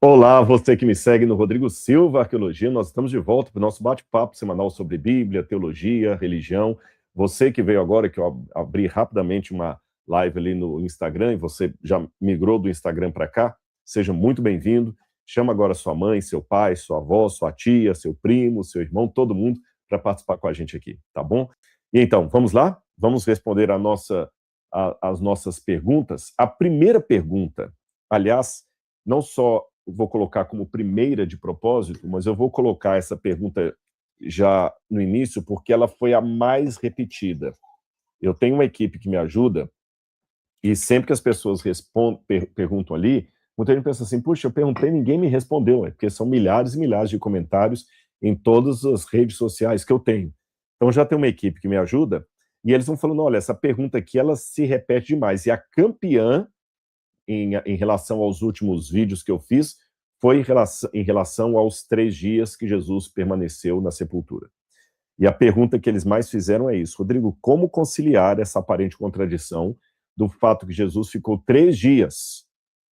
Olá, você que me segue no Rodrigo Silva Arqueologia. Nós estamos de volta para o nosso bate-papo semanal sobre Bíblia, teologia, religião. Você que veio agora, que eu abri rapidamente uma live ali no Instagram, e você já migrou do Instagram para cá, seja muito bem-vindo. Chama agora sua mãe, seu pai, sua avó, sua tia, seu primo, seu irmão, todo mundo para participar com a gente aqui, tá bom? E então, vamos lá? Vamos responder as nossas perguntas. A primeira pergunta, aliás, não só vou colocar como primeira de propósito, mas eu vou colocar essa pergunta já no início, porque ela foi a mais repetida. Eu tenho uma equipe que me ajuda, e sempre que as pessoas perguntam ali, muita gente pensa assim, puxa, eu perguntei, ninguém me respondeu, porque são milhares e milhares de comentários em todas as redes sociais que eu tenho. Então já tem uma equipe que me ajuda, e eles vão falando, olha, essa pergunta aqui, ela se repete demais, e a campeã em relação aos últimos vídeos que eu fiz, foi em relação aos 3 dias que Jesus permaneceu na sepultura. E a pergunta que eles mais fizeram é isso: Rodrigo, como conciliar essa aparente contradição do fato que Jesus ficou 3 dias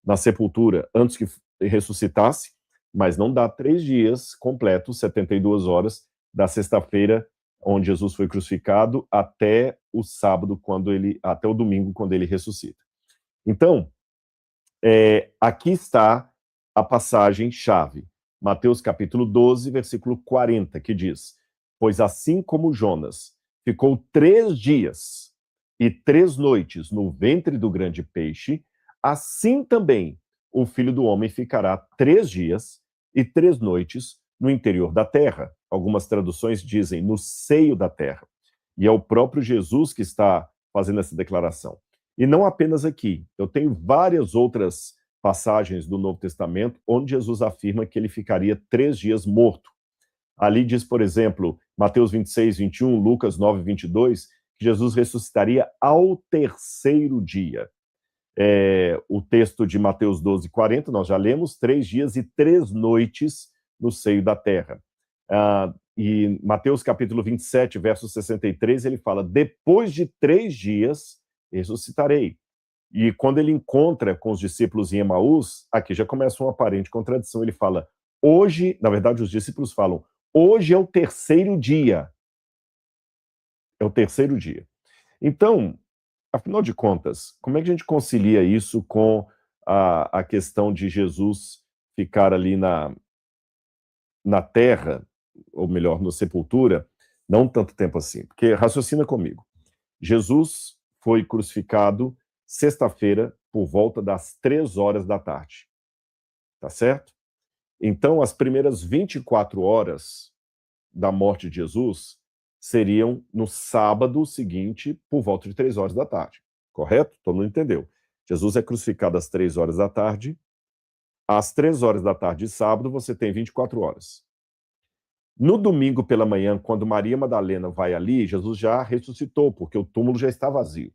na sepultura antes que ressuscitasse, mas não dá 3 dias completos, 72 horas, da sexta-feira, onde Jesus foi crucificado, até o sábado, até o domingo, quando ele ressuscita. Então, aqui está a passagem-chave. Mateus capítulo 12, versículo 40, que diz: Pois assim como Jonas ficou 3 dias e 3 noites no ventre do grande peixe, assim também o Filho do Homem ficará 3 dias e 3 noites no interior da terra. Algumas traduções dizem no seio da terra. E é o próprio Jesus que está fazendo essa declaração. E não apenas aqui. Eu tenho várias outras passagens do Novo Testamento onde Jesus afirma que ele ficaria 3 dias morto. Ali diz, por exemplo, Mateus 26, 21, Lucas 9, 22, que Jesus ressuscitaria ao terceiro dia. O texto de Mateus 12, 40, nós já lemos, 3 dias e 3 noites no seio da terra. E Mateus capítulo 27, verso 63, ele fala, depois de 3 dias ressuscitarei. E quando ele encontra com os discípulos em Emaús, aqui já começa uma aparente contradição. Ele fala, hoje, na verdade, os discípulos falam, hoje é o terceiro dia. É o terceiro dia. Então, afinal de contas, como é que a gente concilia isso com a questão de Jesus ficar ali na terra, ou melhor, na sepultura, não tanto tempo assim? Porque raciocina comigo. Jesus foi crucificado sexta-feira por volta das 3 horas da tarde. Tá certo? Então, as primeiras 24 horas da morte de Jesus seriam no sábado seguinte, por volta de 3 horas da tarde. Correto? Todo mundo entendeu. Jesus é crucificado às 3 horas da tarde. Às 3 horas da tarde de sábado, você tem 24 horas. No domingo pela manhã, quando Maria Madalena vai ali, Jesus já ressuscitou, porque o túmulo já está vazio.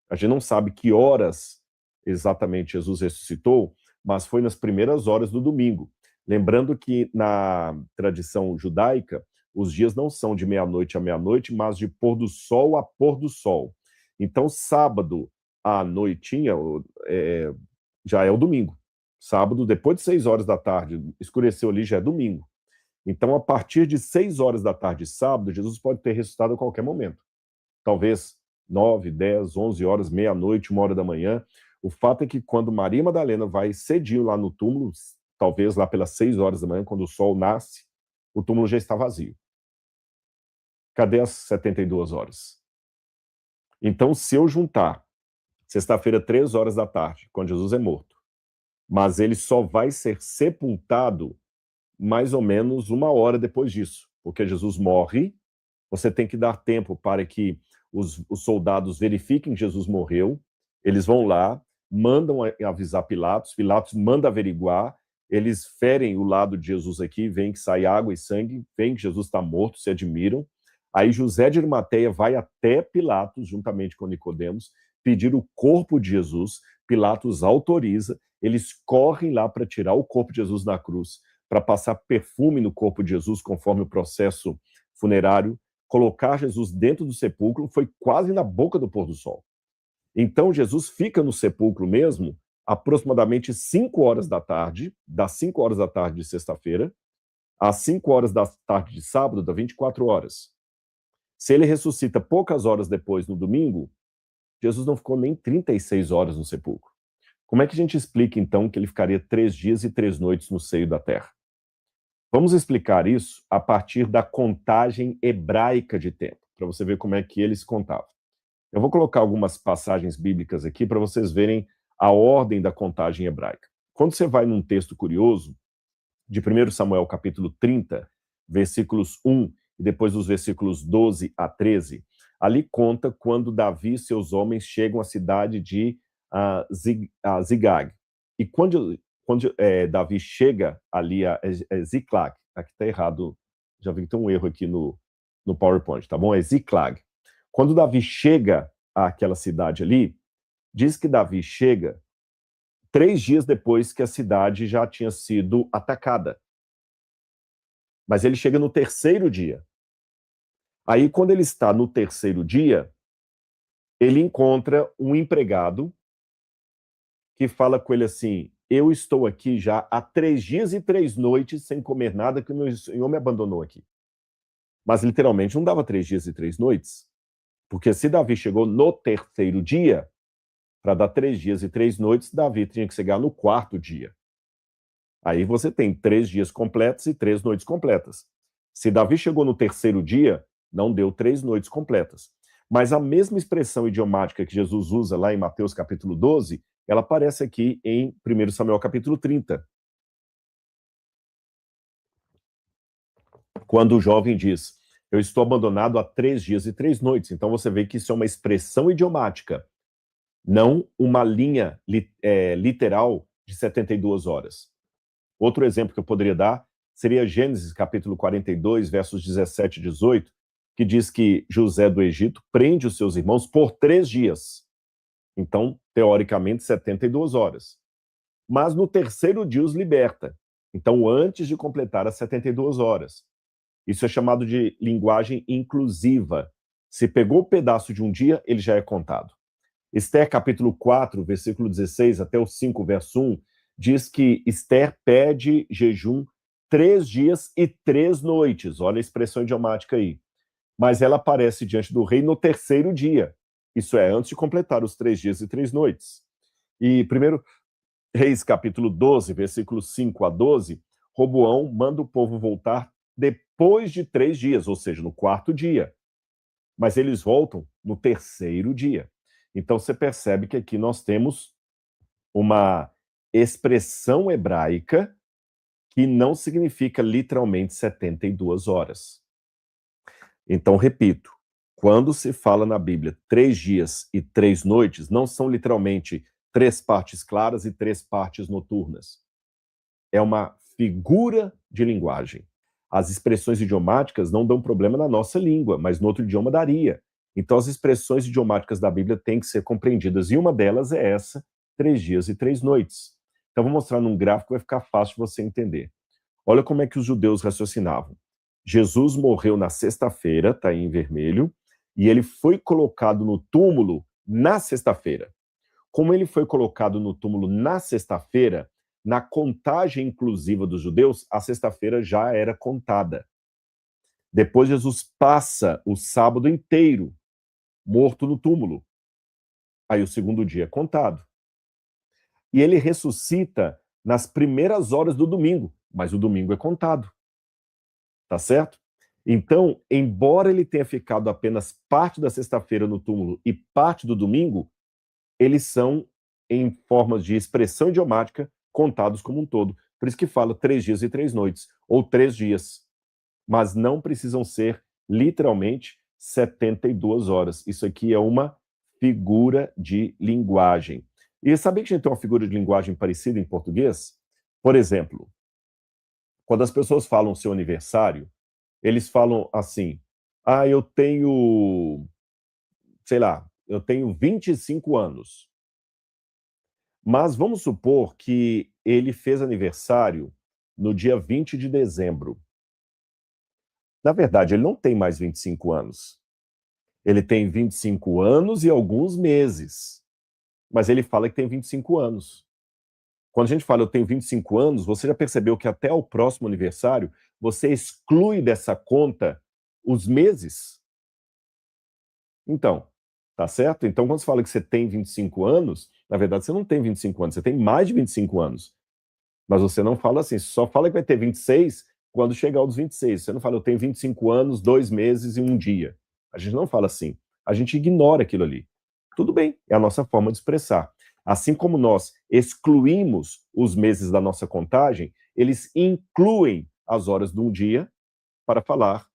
A gente não sabe que horas exatamente Jesus ressuscitou, mas foi nas primeiras horas do domingo. Lembrando que na tradição judaica, os dias não são de meia-noite a meia-noite, mas de pôr do sol a pôr do sol. Então, sábado à noitinha já é o domingo. Sábado, depois de 6 horas da tarde, escureceu ali, já é domingo. Então, a partir de 6 horas da tarde, sábado, Jesus pode ter ressuscitado a qualquer momento. Talvez 9, 10, 11 horas, meia-noite, 1 hora da manhã. O fato é que quando Maria Madalena vai cedinho lá no túmulo, talvez lá pelas 6 horas da manhã, quando o sol nasce, o túmulo já está vazio. Cadê as 72 horas? Então, se eu juntar sexta-feira, 3 horas da tarde, quando Jesus é morto, mas ele só vai ser sepultado mais ou menos 1 hora depois disso, porque Jesus morre, você tem que dar tempo para que os soldados verifiquem que Jesus morreu, eles vão lá, mandam avisar Pilatos, Pilatos manda averiguar, eles ferem o lado de Jesus aqui, veem que sai água e sangue, veem que Jesus está morto, se admiram. Aí José de Arimateia vai até Pilatos, juntamente com Nicodemos, pedir o corpo de Jesus, Pilatos autoriza, eles correm lá para tirar o corpo de Jesus da cruz, para passar perfume no corpo de Jesus, conforme o processo funerário, colocar Jesus dentro do sepulcro, foi quase na boca do pôr do sol. Então, Jesus fica no sepulcro mesmo aproximadamente 5 horas da tarde, das 5 horas da tarde de sexta-feira, às 5 horas da tarde de sábado, dá 24 horas. Se ele ressuscita poucas horas depois, no domingo, Jesus não ficou nem 36 horas no sepulcro. Como é que a gente explica, então, que ele ficaria 3 dias e 3 noites no seio da terra? Vamos explicar isso a partir da contagem hebraica de tempo, para você ver como é que eles contavam. Eu vou colocar algumas passagens bíblicas aqui para vocês verem a ordem da contagem hebraica. Quando você vai num texto curioso, de 1 Samuel capítulo 30, versículos 1 e depois os versículos 12 a 13, ali conta quando Davi e seus homens chegam à cidade de Ziglag. E quando Davi chega ali a Ziklag, aqui está errado, já vi que tem um erro aqui no PowerPoint, tá bom? É Ziklag. Quando Davi chega àquela cidade ali, diz que Davi chega 3 dias depois que a cidade já tinha sido atacada. Mas ele chega no 3º dia. Aí, quando ele está no 3º dia, ele encontra um empregado que fala com ele assim: eu estou aqui já há 3 dias e 3 noites sem comer nada, que o meu senhor me abandonou aqui. Mas, literalmente, não dava 3 dias e 3 noites. Porque se Davi chegou no 3º dia, para dar 3 dias e 3 noites, Davi tinha que chegar no 4º dia. Aí você tem 3 dias completos e 3 noites completas. Se Davi chegou no 3º dia, não deu 3 noites completas. Mas a mesma expressão idiomática que Jesus usa lá em Mateus capítulo 12, ela aparece aqui em 1 Samuel capítulo 30. Quando o jovem diz: eu estou abandonado há 3 dias e 3 noites. Então você vê que isso é uma expressão idiomática, não uma linha literal de 72 horas. Outro exemplo que eu poderia dar seria Gênesis capítulo 42, versos 17 e 18, que diz que José do Egito prende os seus irmãos por 3 dias. Então, teoricamente, 72 horas. Mas no 3º dia os liberta. Então, antes de completar as 72 horas. Isso é chamado de linguagem inclusiva. Se pegou o pedaço de um dia, ele já é contado. Esther capítulo 4, versículo 16 até o 5, verso 1, diz que Esther pede jejum 3 dias e 3 noites. Olha a expressão idiomática aí. Mas ela aparece diante do rei no 3º dia. Isso é, antes de completar os 3 dias e 3 noites. E 1 Reis capítulo 12, versículos 5 a 12, Roboão manda o povo voltar depois de 3 dias, ou seja, no 4º dia. Mas eles voltam no 3º dia. Então você percebe que aqui nós temos uma expressão hebraica que não significa literalmente 72 horas. Então, repito, quando se fala na Bíblia 3 dias e 3 noites, não são literalmente 3 partes claras e 3 partes noturnas. É uma figura de linguagem. As expressões idiomáticas não dão problema na nossa língua, mas no outro idioma daria. Então, as expressões idiomáticas da Bíblia têm que ser compreendidas, e uma delas é essa, 3 dias e 3 noites. Então, vou mostrar num gráfico, vai ficar fácil de você entender. Olha como é que os judeus raciocinavam. Jesus morreu na sexta-feira, está aí em vermelho, e ele foi colocado no túmulo na sexta-feira. Como ele foi colocado no túmulo na sexta-feira, na contagem inclusiva dos judeus, a sexta-feira já era contada. Depois Jesus passa o sábado inteiro morto no túmulo. Aí o 2º dia é contado. E ele ressuscita nas primeiras horas do domingo, mas o domingo é contado. Tá certo? Então, embora ele tenha ficado apenas parte da sexta-feira no túmulo e parte do domingo, eles são, em formas de expressão idiomática, contados como um todo. Por isso que fala 3 dias e 3 noites, ou 3 dias. Mas não precisam ser, literalmente, 72 horas. Isso aqui é uma figura de linguagem. E sabia que a gente tem uma figura de linguagem parecida em português? Por exemplo, quando as pessoas falam seu aniversário, eles falam assim: eu tenho, sei lá, eu tenho 25 anos. Mas vamos supor que ele fez aniversário no dia 20 de dezembro. Na verdade, ele não tem mais 25 anos. Ele tem 25 anos e alguns meses. Mas ele fala que tem 25 anos. Quando a gente fala eu tenho 25 anos, você já percebeu que até o próximo aniversário, você exclui dessa conta os meses? Então, tá certo? Então, quando você fala que você tem 25 anos, na verdade você não tem 25 anos, você tem mais de 25 anos. Mas você não fala assim, só fala que vai ter 26 quando chegar aos 26. Você não fala, eu tenho 25 anos, 2 meses e 1 dia. A gente não fala assim. A gente ignora aquilo ali. Tudo bem, é a nossa forma de expressar. Assim como nós excluímos os meses da nossa contagem, eles incluem as horas de um dia para falar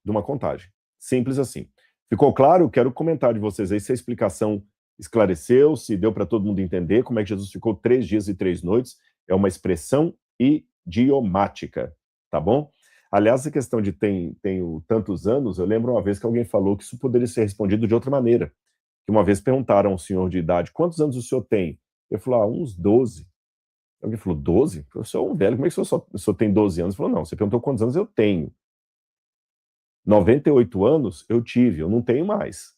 de uma contagem. Simples assim. Ficou claro? Quero comentar de vocês aí se a explicação esclareceu, se deu para todo mundo entender como é que Jesus ficou 3 dias e 3 noites. É uma expressão idiomática, tá bom? Aliás, a questão de tenho tantos anos, eu lembro uma vez que alguém falou que isso poderia ser respondido de outra maneira. Que uma vez perguntaram ao senhor de idade, quantos anos o senhor tem? Ele falou, uns 12. Alguém falou, 12? Eu sou um velho, como é que o senhor tem 12 anos? Ele falou, não, você perguntou quantos anos eu tenho. 98 anos eu tive, eu não tenho mais.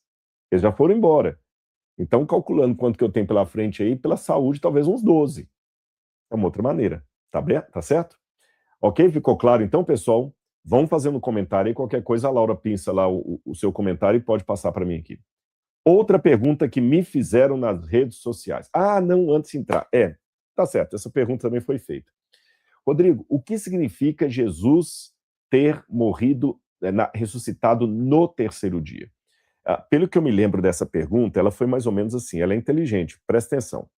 Eles já foram embora. Então, calculando quanto que eu tenho pela frente aí, pela saúde, talvez uns 12. É uma outra maneira. Tá certo? Ok? Ficou claro então, pessoal? Vão fazendo um comentário aí, qualquer coisa, a Laura pinça lá o seu comentário e pode passar para mim aqui. Outra pergunta que me fizeram nas redes sociais. Ah, não, antes de entrar. Tá certo, essa pergunta também foi feita. Rodrigo, o que significa Jesus ter morrido, ressuscitado no terceiro dia? Pelo que eu me lembro dessa pergunta, ela foi mais ou menos assim, ela é inteligente, presta atenção.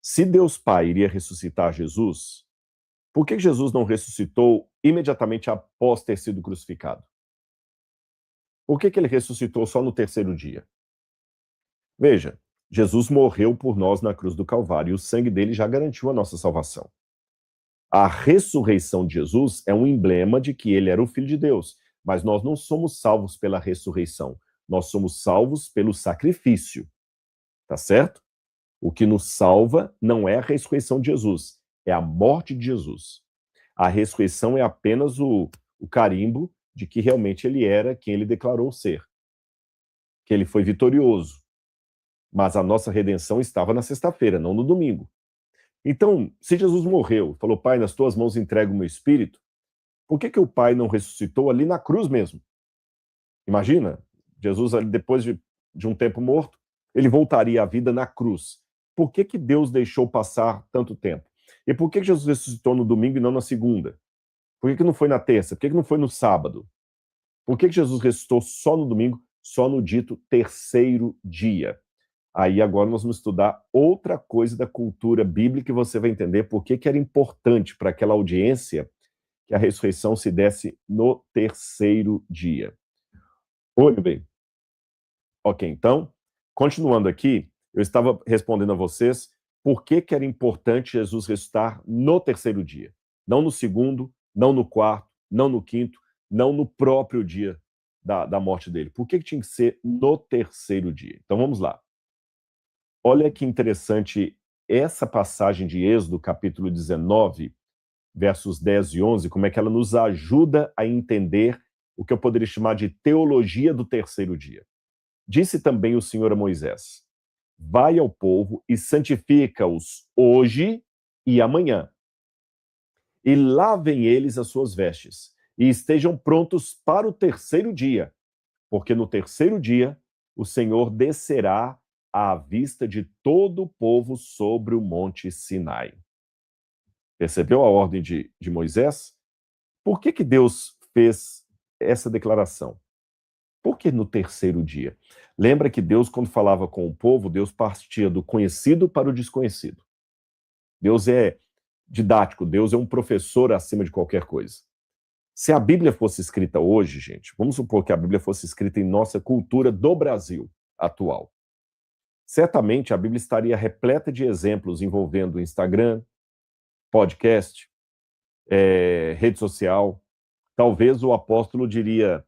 Se Deus Pai iria ressuscitar Jesus, por que Jesus não ressuscitou imediatamente após ter sido crucificado? Por que ele ressuscitou só no terceiro dia? Veja, Jesus morreu por nós na cruz do Calvário e o sangue dele já garantiu a nossa salvação. A ressurreição de Jesus é um emblema de que ele era o Filho de Deus, mas nós não somos salvos pela ressurreição, nós somos salvos pelo sacrifício, tá certo? O que nos salva não é a ressurreição de Jesus, é a morte de Jesus. A ressurreição é apenas o carimbo de que realmente ele era quem ele declarou ser, que ele foi vitorioso. Mas a nossa redenção estava na sexta-feira, não no domingo. Então, se Jesus morreu, falou, Pai, nas tuas mãos entrego o meu espírito, por que o Pai não ressuscitou ali na cruz mesmo? Imagina, Jesus, depois de um tempo morto, ele voltaria à vida na cruz. Por que Deus deixou passar tanto tempo? E por que Jesus ressuscitou no domingo e não na segunda? Por que não foi na terça? Por que não foi no sábado? Por que Jesus ressuscitou só no domingo, só no dito terceiro dia? Aí agora nós vamos estudar outra coisa da cultura bíblica e você vai entender por que era importante para aquela audiência que a ressurreição se desse no terceiro dia. Olhe bem. Ok, então, continuando aqui, eu estava respondendo a vocês por que era importante Jesus ressuscitar no terceiro dia. Não no segundo, não no quarto, não no quinto, não no próprio dia da morte dele. Por que tinha que ser no terceiro dia? Então vamos lá. Olha que interessante essa passagem de Êxodo, capítulo 19, versos 10 e 11, como é que ela nos ajuda a entender o que eu poderia chamar de teologia do terceiro dia. Disse também o Senhor a Moisés, vai ao povo e santifica-os hoje e amanhã. E lavem eles as suas vestes, e estejam prontos para o terceiro dia, porque no terceiro dia o Senhor descerá à vista de todo o povo sobre o monte Sinai. Percebeu a ordem de Moisés? Por que Deus fez essa declaração? Por que no terceiro dia? Lembra que Deus, quando falava com o povo, Deus partia do conhecido para o desconhecido. Deus é didático, Deus é um professor acima de qualquer coisa. Se a Bíblia fosse escrita hoje, gente, vamos supor que a Bíblia fosse escrita em nossa cultura do Brasil atual. Certamente a Bíblia estaria repleta de exemplos envolvendo Instagram, podcast, rede social. Talvez o apóstolo diria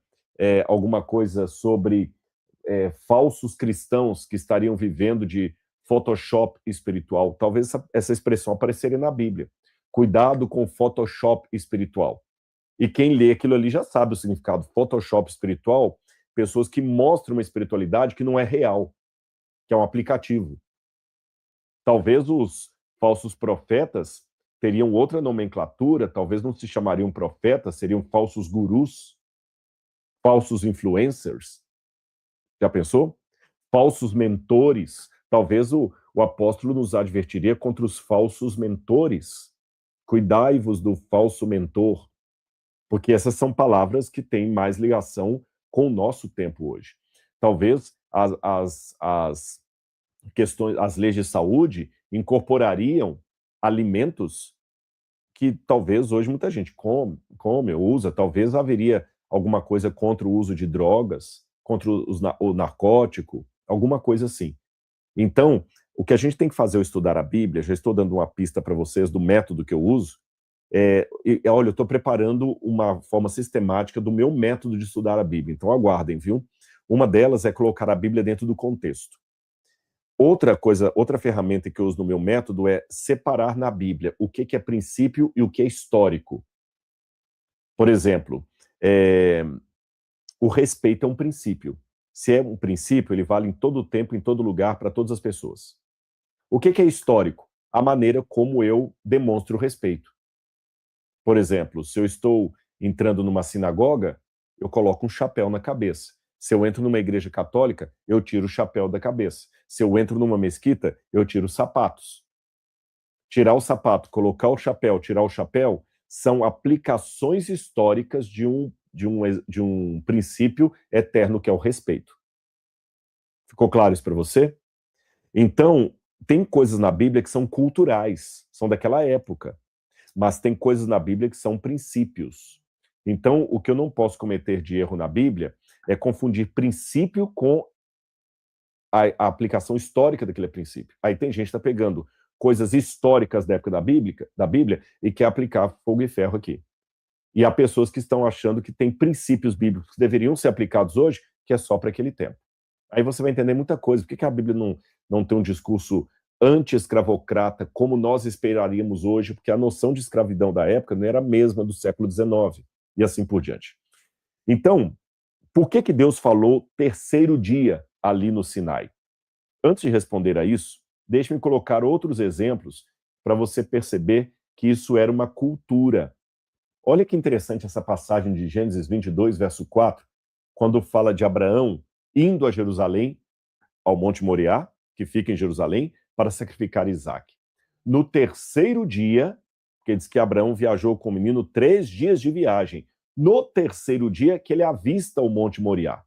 alguma coisa sobre falsos cristãos que estariam vivendo de Photoshop espiritual. Talvez essa expressão apareceria na Bíblia. Cuidado com o Photoshop espiritual. E quem lê aquilo ali já sabe o significado. Photoshop espiritual, pessoas que mostram uma espiritualidade que não é real, que é um aplicativo. Talvez os falsos profetas teriam outra nomenclatura, talvez não se chamariam profetas, seriam falsos gurus, falsos influencers. Já pensou? Falsos mentores. Talvez o apóstolo nos advertiria contra os falsos mentores. Cuidai-vos do falso mentor, porque essas são palavras que têm mais ligação com o nosso tempo hoje. Talvez as questões, as leis de saúde incorporariam alimentos que talvez hoje muita gente come ou usa, talvez haveria alguma coisa contra o uso de drogas, contra o narcótico, alguma coisa assim. Então, o que a gente tem que fazer ao estudar a Bíblia, já estou dando uma pista para vocês do método que eu uso, olha, eu estou preparando uma forma sistemática do meu método de estudar a Bíblia, então aguardem, viu? Uma delas é colocar a Bíblia dentro do contexto. Outra ferramenta que eu uso no meu método é separar na Bíblia o que é princípio e o que é histórico. Por exemplo, o respeito é um princípio. Se é um princípio, ele vale em todo o tempo, em todo lugar, para todas as pessoas. O que é histórico? A maneira como eu demonstro respeito. Por exemplo, se eu estou entrando numa sinagoga, eu coloco um chapéu na cabeça. Se eu entro numa igreja católica, eu tiro o chapéu da cabeça. Se eu entro numa mesquita, eu tiro os sapatos. Tirar o sapato, colocar o chapéu, tirar o chapéu, são aplicações históricas de um princípio eterno que é o respeito. Ficou claro isso para você? Então, tem coisas na Bíblia que são culturais, são daquela época. Mas tem coisas na Bíblia que são princípios. Então, o que eu não posso cometer de erro na Bíblia é confundir princípio com a aplicação histórica daquele princípio. Aí tem gente que está pegando coisas históricas da época da Bíblia e quer aplicar fogo e ferro aqui. E há pessoas que estão achando que tem princípios bíblicos que deveriam ser aplicados hoje, que é só para aquele tempo. Aí você vai entender muita coisa. Por que a Bíblia não tem um discurso anti-escravocrata, como nós esperaríamos hoje, porque a noção de escravidão da época não era a mesma do século XIX, e assim por diante. Então, por que Deus falou terceiro dia ali no Sinai? Antes de responder a isso, deixe-me colocar outros exemplos para você perceber que isso era uma cultura. Olha que interessante essa passagem de Gênesis 22, verso 4, quando fala de Abraão indo a Jerusalém, ao Monte Moriá, que fica em Jerusalém, para sacrificar Isaac. No terceiro dia, porque diz que Abraão viajou com o menino 3 dias de viagem, no terceiro dia que ele avista o Monte Moriá.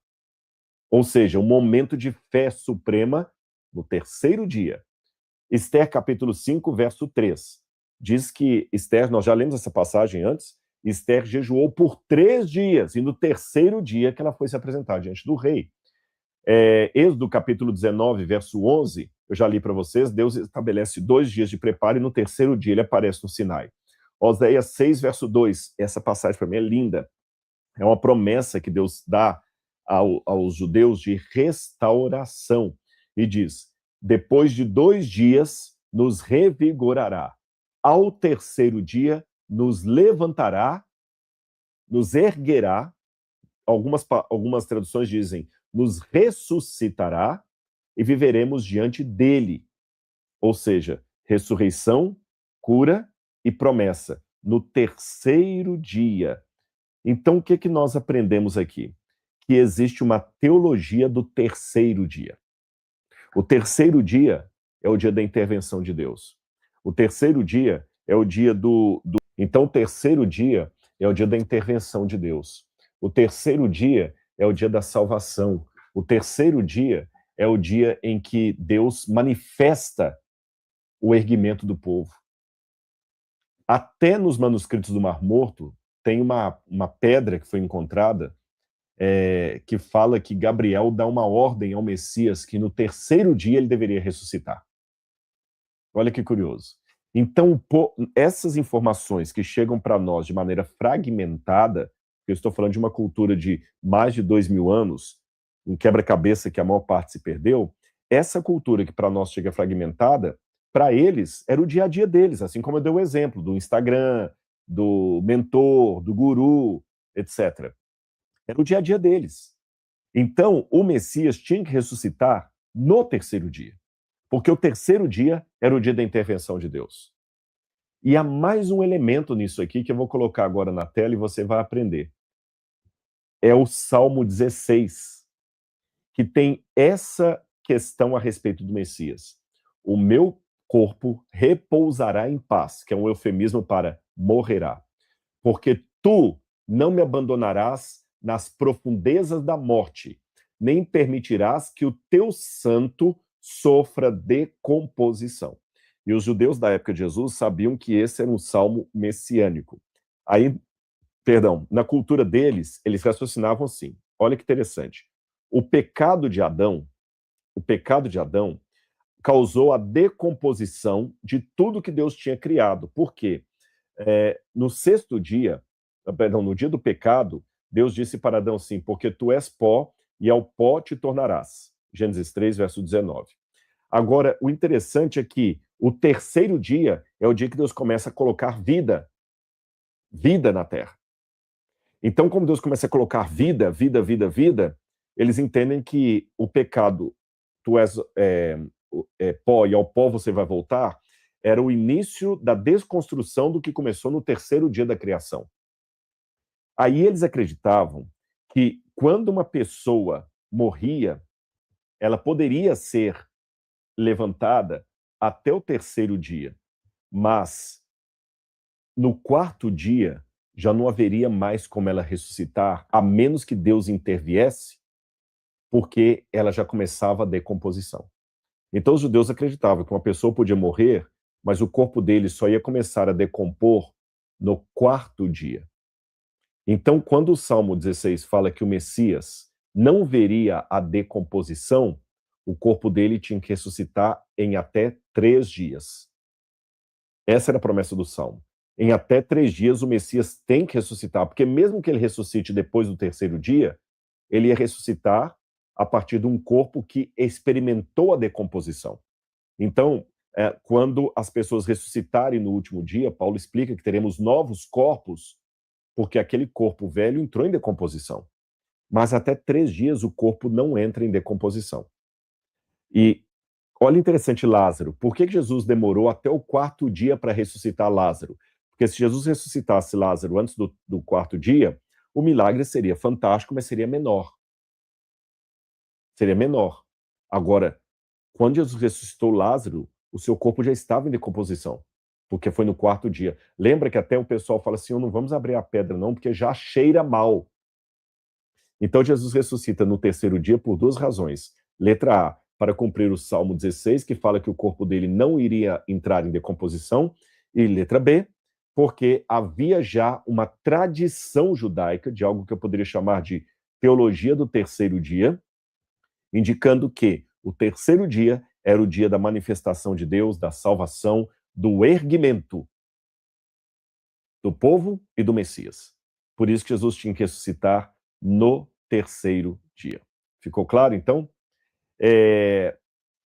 Ou seja, um momento de fé suprema no terceiro dia. Esther capítulo 5, verso 3. Diz que Esther, nós já lemos essa passagem antes, Esther jejuou por 3 dias, e no terceiro dia que ela foi se apresentar diante do rei. Êxodo capítulo 19, verso 11, eu já li para vocês, Deus estabelece 2 dias de preparo e no terceiro dia ele aparece no Sinai. Oséias 6, verso 2, essa passagem para mim é linda. É uma promessa que Deus dá aos judeus de restauração. E diz, depois de 2 dias nos revigorará. Ao terceiro dia nos levantará, nos erguerá. Algumas traduções dizem, nos ressuscitará e viveremos diante dele. Ou seja, ressurreição, cura e promessa. No terceiro dia. Então, o que nós aprendemos aqui? Que existe uma teologia do terceiro dia. O terceiro dia é o dia da intervenção de Deus. O terceiro dia é o dia Então, o terceiro dia é o dia da intervenção de Deus. O terceiro dia é o dia da salvação. O terceiro dia é o dia em que Deus manifesta o erguimento do povo. Até nos manuscritos do Mar Morto, tem uma pedra que foi encontrada que fala que Gabriel dá uma ordem ao Messias que no terceiro dia ele deveria ressuscitar. Olha que curioso. Então, essas informações que chegam para nós de maneira fragmentada, eu estou falando de uma cultura de mais de 2.000 anos, um quebra-cabeça que a maior parte se perdeu, essa cultura que para nós chega fragmentada, para eles era o dia a dia deles, assim como eu dei o exemplo do Instagram, do mentor, do guru, etc. Era o dia a dia deles. Então, o Messias tinha que ressuscitar no terceiro dia. Porque o terceiro dia era o dia da intervenção de Deus. E há mais um elemento nisso aqui que eu vou colocar agora na tela e você vai aprender. É o Salmo 16, que tem essa questão a respeito do Messias. O meu corpo repousará em paz, que é um eufemismo para morrerá. Porque tu não me abandonarás nas profundezas da morte, nem permitirás que o teu santo sofra decomposição. E os judeus da época de Jesus sabiam que esse era um salmo messiânico. Aí, perdão, na cultura deles, eles raciocinavam assim. Olha que interessante. O pecado de Adão causou a decomposição de tudo que Deus tinha criado. Por quê? No sexto dia, perdão, no dia do pecado, Deus disse para Adão assim, porque tu és pó e ao pó te tornarás. Gênesis 3, verso 19. Agora, o interessante é que o terceiro dia é o dia que Deus começa a colocar vida na terra. Então, como Deus começa a colocar vida, eles entendem que o pecado, tu és pó e ao pó você vai voltar, era o início da desconstrução do que começou no terceiro dia da criação. Aí eles acreditavam que quando uma pessoa morria, ela poderia ser levantada até o terceiro dia, mas no quarto dia já não haveria mais como ela ressuscitar, a menos que Deus interviesse, porque ela já começava a decomposição. Então os judeus acreditavam que uma pessoa podia morrer, mas o corpo dele só ia começar a decompor no quarto dia. Então, quando o Salmo 16 fala que o Messias não veria a decomposição, o corpo dele tinha que ressuscitar em até 3 dias. Essa era a promessa do Salmo. Em até 3 dias o Messias tem que ressuscitar, porque mesmo que ele ressuscite depois do terceiro dia, ele ia ressuscitar a partir de um corpo que experimentou a decomposição. Então, quando as pessoas ressuscitarem no último dia, Paulo explica que teremos novos corpos, porque aquele corpo velho entrou em decomposição. Mas até 3 dias o corpo não entra em decomposição. E olha interessante Lázaro. Por que Jesus demorou até o quarto dia para ressuscitar Lázaro? Porque se Jesus ressuscitasse Lázaro antes do quarto dia, o milagre seria fantástico, mas seria menor. Seria menor. Agora, quando Jesus ressuscitou Lázaro, o seu corpo já estava em decomposição, porque foi no quarto dia. Lembra que até o pessoal fala assim, não vamos abrir a pedra não, porque já cheira mal. Então Jesus ressuscita no terceiro dia por 2 razões. Letra A, para cumprir o Salmo 16, que fala que o corpo dele não iria entrar em decomposição. E letra B, porque havia já uma tradição judaica, de algo que eu poderia chamar de teologia do terceiro dia, indicando que o terceiro dia era o dia da manifestação de Deus, da salvação, do erguimento do povo e do Messias. Por isso que Jesus tinha que ressuscitar no terceiro dia. Ficou claro, então?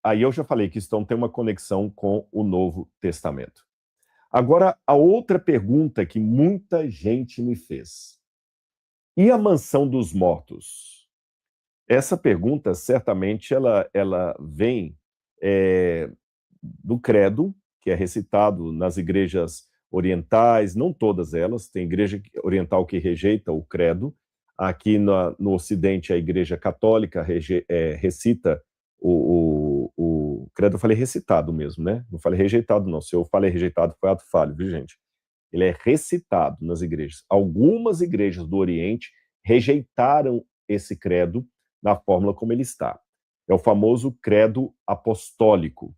Aí eu já falei que isso tem uma conexão com o Novo Testamento. Agora, a outra pergunta que muita gente me fez. E a mansão dos mortos? Essa pergunta, certamente, ela vem do credo, que é recitado nas igrejas orientais, não todas elas, tem igreja oriental que rejeita o credo. Aqui no Ocidente, a igreja católica recita o credo. Eu falei recitado mesmo, né? Não falei rejeitado, não. Se eu falei rejeitado, foi ato falho, viu, gente? Ele é recitado nas igrejas. Algumas igrejas do Oriente rejeitaram esse credo na fórmula como ele está. É o famoso credo apostólico.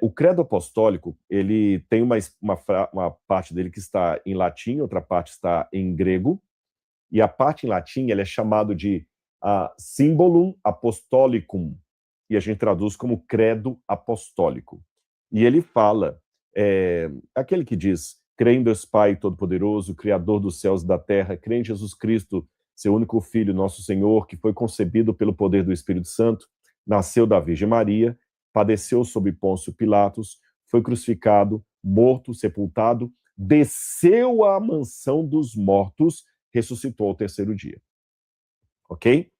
O credo apostólico, ele tem uma parte dele que está em latim, outra parte está em grego, e a parte em latim ele é chamado de Symbolum Apostolicum, e a gente traduz como credo apostólico. E ele fala, aquele que diz, creio em Deus Pai Todo-Poderoso, Criador dos céus e da terra, creio em Jesus Cristo, seu único Filho, nosso Senhor, que foi concebido pelo poder do Espírito Santo, nasceu da Virgem Maria, padeceu sob Pôncio Pilatos, foi crucificado, morto, sepultado, desceu à mansão dos mortos, ressuscitou ao terceiro dia. Ok?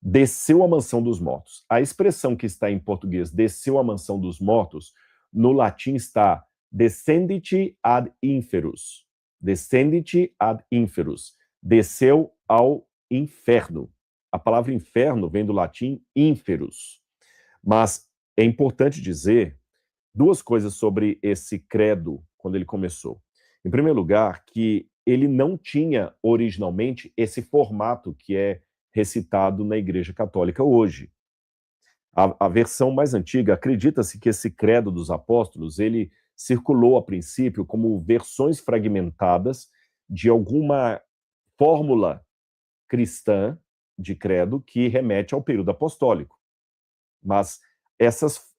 desceu à mansão dos mortos. A expressão que está em português, desceu à mansão dos mortos, no latim está descendit ad inferus. Descendit ad inferus. Desceu ao inferno. A palavra inferno vem do latim inferus. Mas é importante dizer duas coisas sobre esse credo quando ele começou. Em primeiro lugar, que ele não tinha originalmente esse formato que é recitado na Igreja Católica hoje. A versão mais antiga, acredita-se que esse credo dos apóstolos, ele circulou a princípio como versões fragmentadas de alguma fórmula cristã de credo que remete ao período apostólico. Mas essas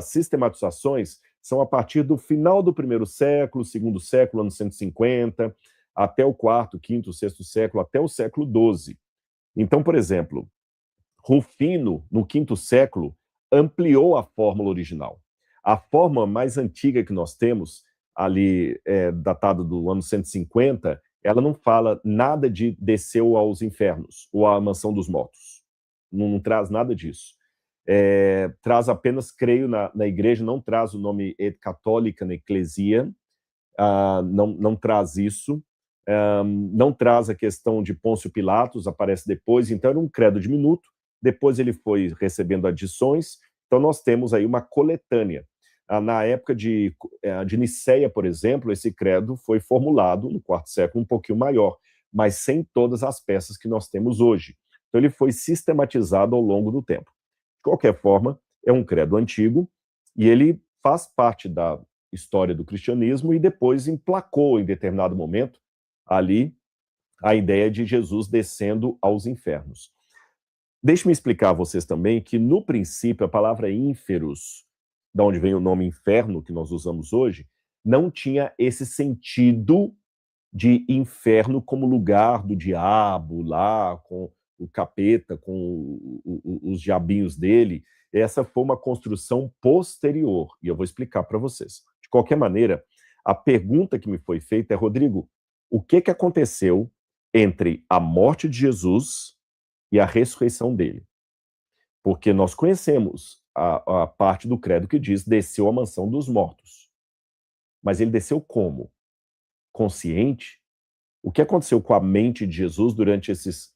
sistematizações são a partir do final do primeiro século, segundo século, ano 150, até o quarto, quinto, sexto século, até o século XII. Então, por exemplo, Rufino, no quinto século, ampliou a fórmula original. A forma mais antiga que nós temos, ali, datada do ano 150, ela não fala nada de desceu aos infernos, ou à mansão dos mortos. Não traz nada disso. Traz apenas, creio, na igreja, não traz o nome católica na eclesia, não traz isso, não traz a questão de Pôncio Pilatos, aparece depois, então era um credo diminuto, depois ele foi recebendo adições, então nós temos aí uma coletânea. Na época de Nicéia, por exemplo, esse credo foi formulado no quarto século, um pouquinho maior, mas sem todas as peças que nós temos hoje. Então ele foi sistematizado ao longo do tempo. De qualquer forma, é um credo antigo e ele faz parte da história do cristianismo e depois emplacou, em determinado momento, ali, a ideia de Jesus descendo aos infernos. Deixe-me explicar a vocês também que, no princípio, a palavra ínferos, da onde vem o nome inferno, que nós usamos hoje, não tinha esse sentido de inferno como lugar do diabo, lá, com o capeta, com os diabinhos dele. Essa foi uma construção posterior, e eu vou explicar para vocês. De qualquer maneira, a pergunta que me foi feita é, Rodrigo, o que aconteceu entre a morte de Jesus e a ressurreição dele? Porque nós conhecemos a parte do credo que diz desceu à mansão dos mortos. Mas ele desceu como? Consciente? O que aconteceu com a mente de Jesus durante esses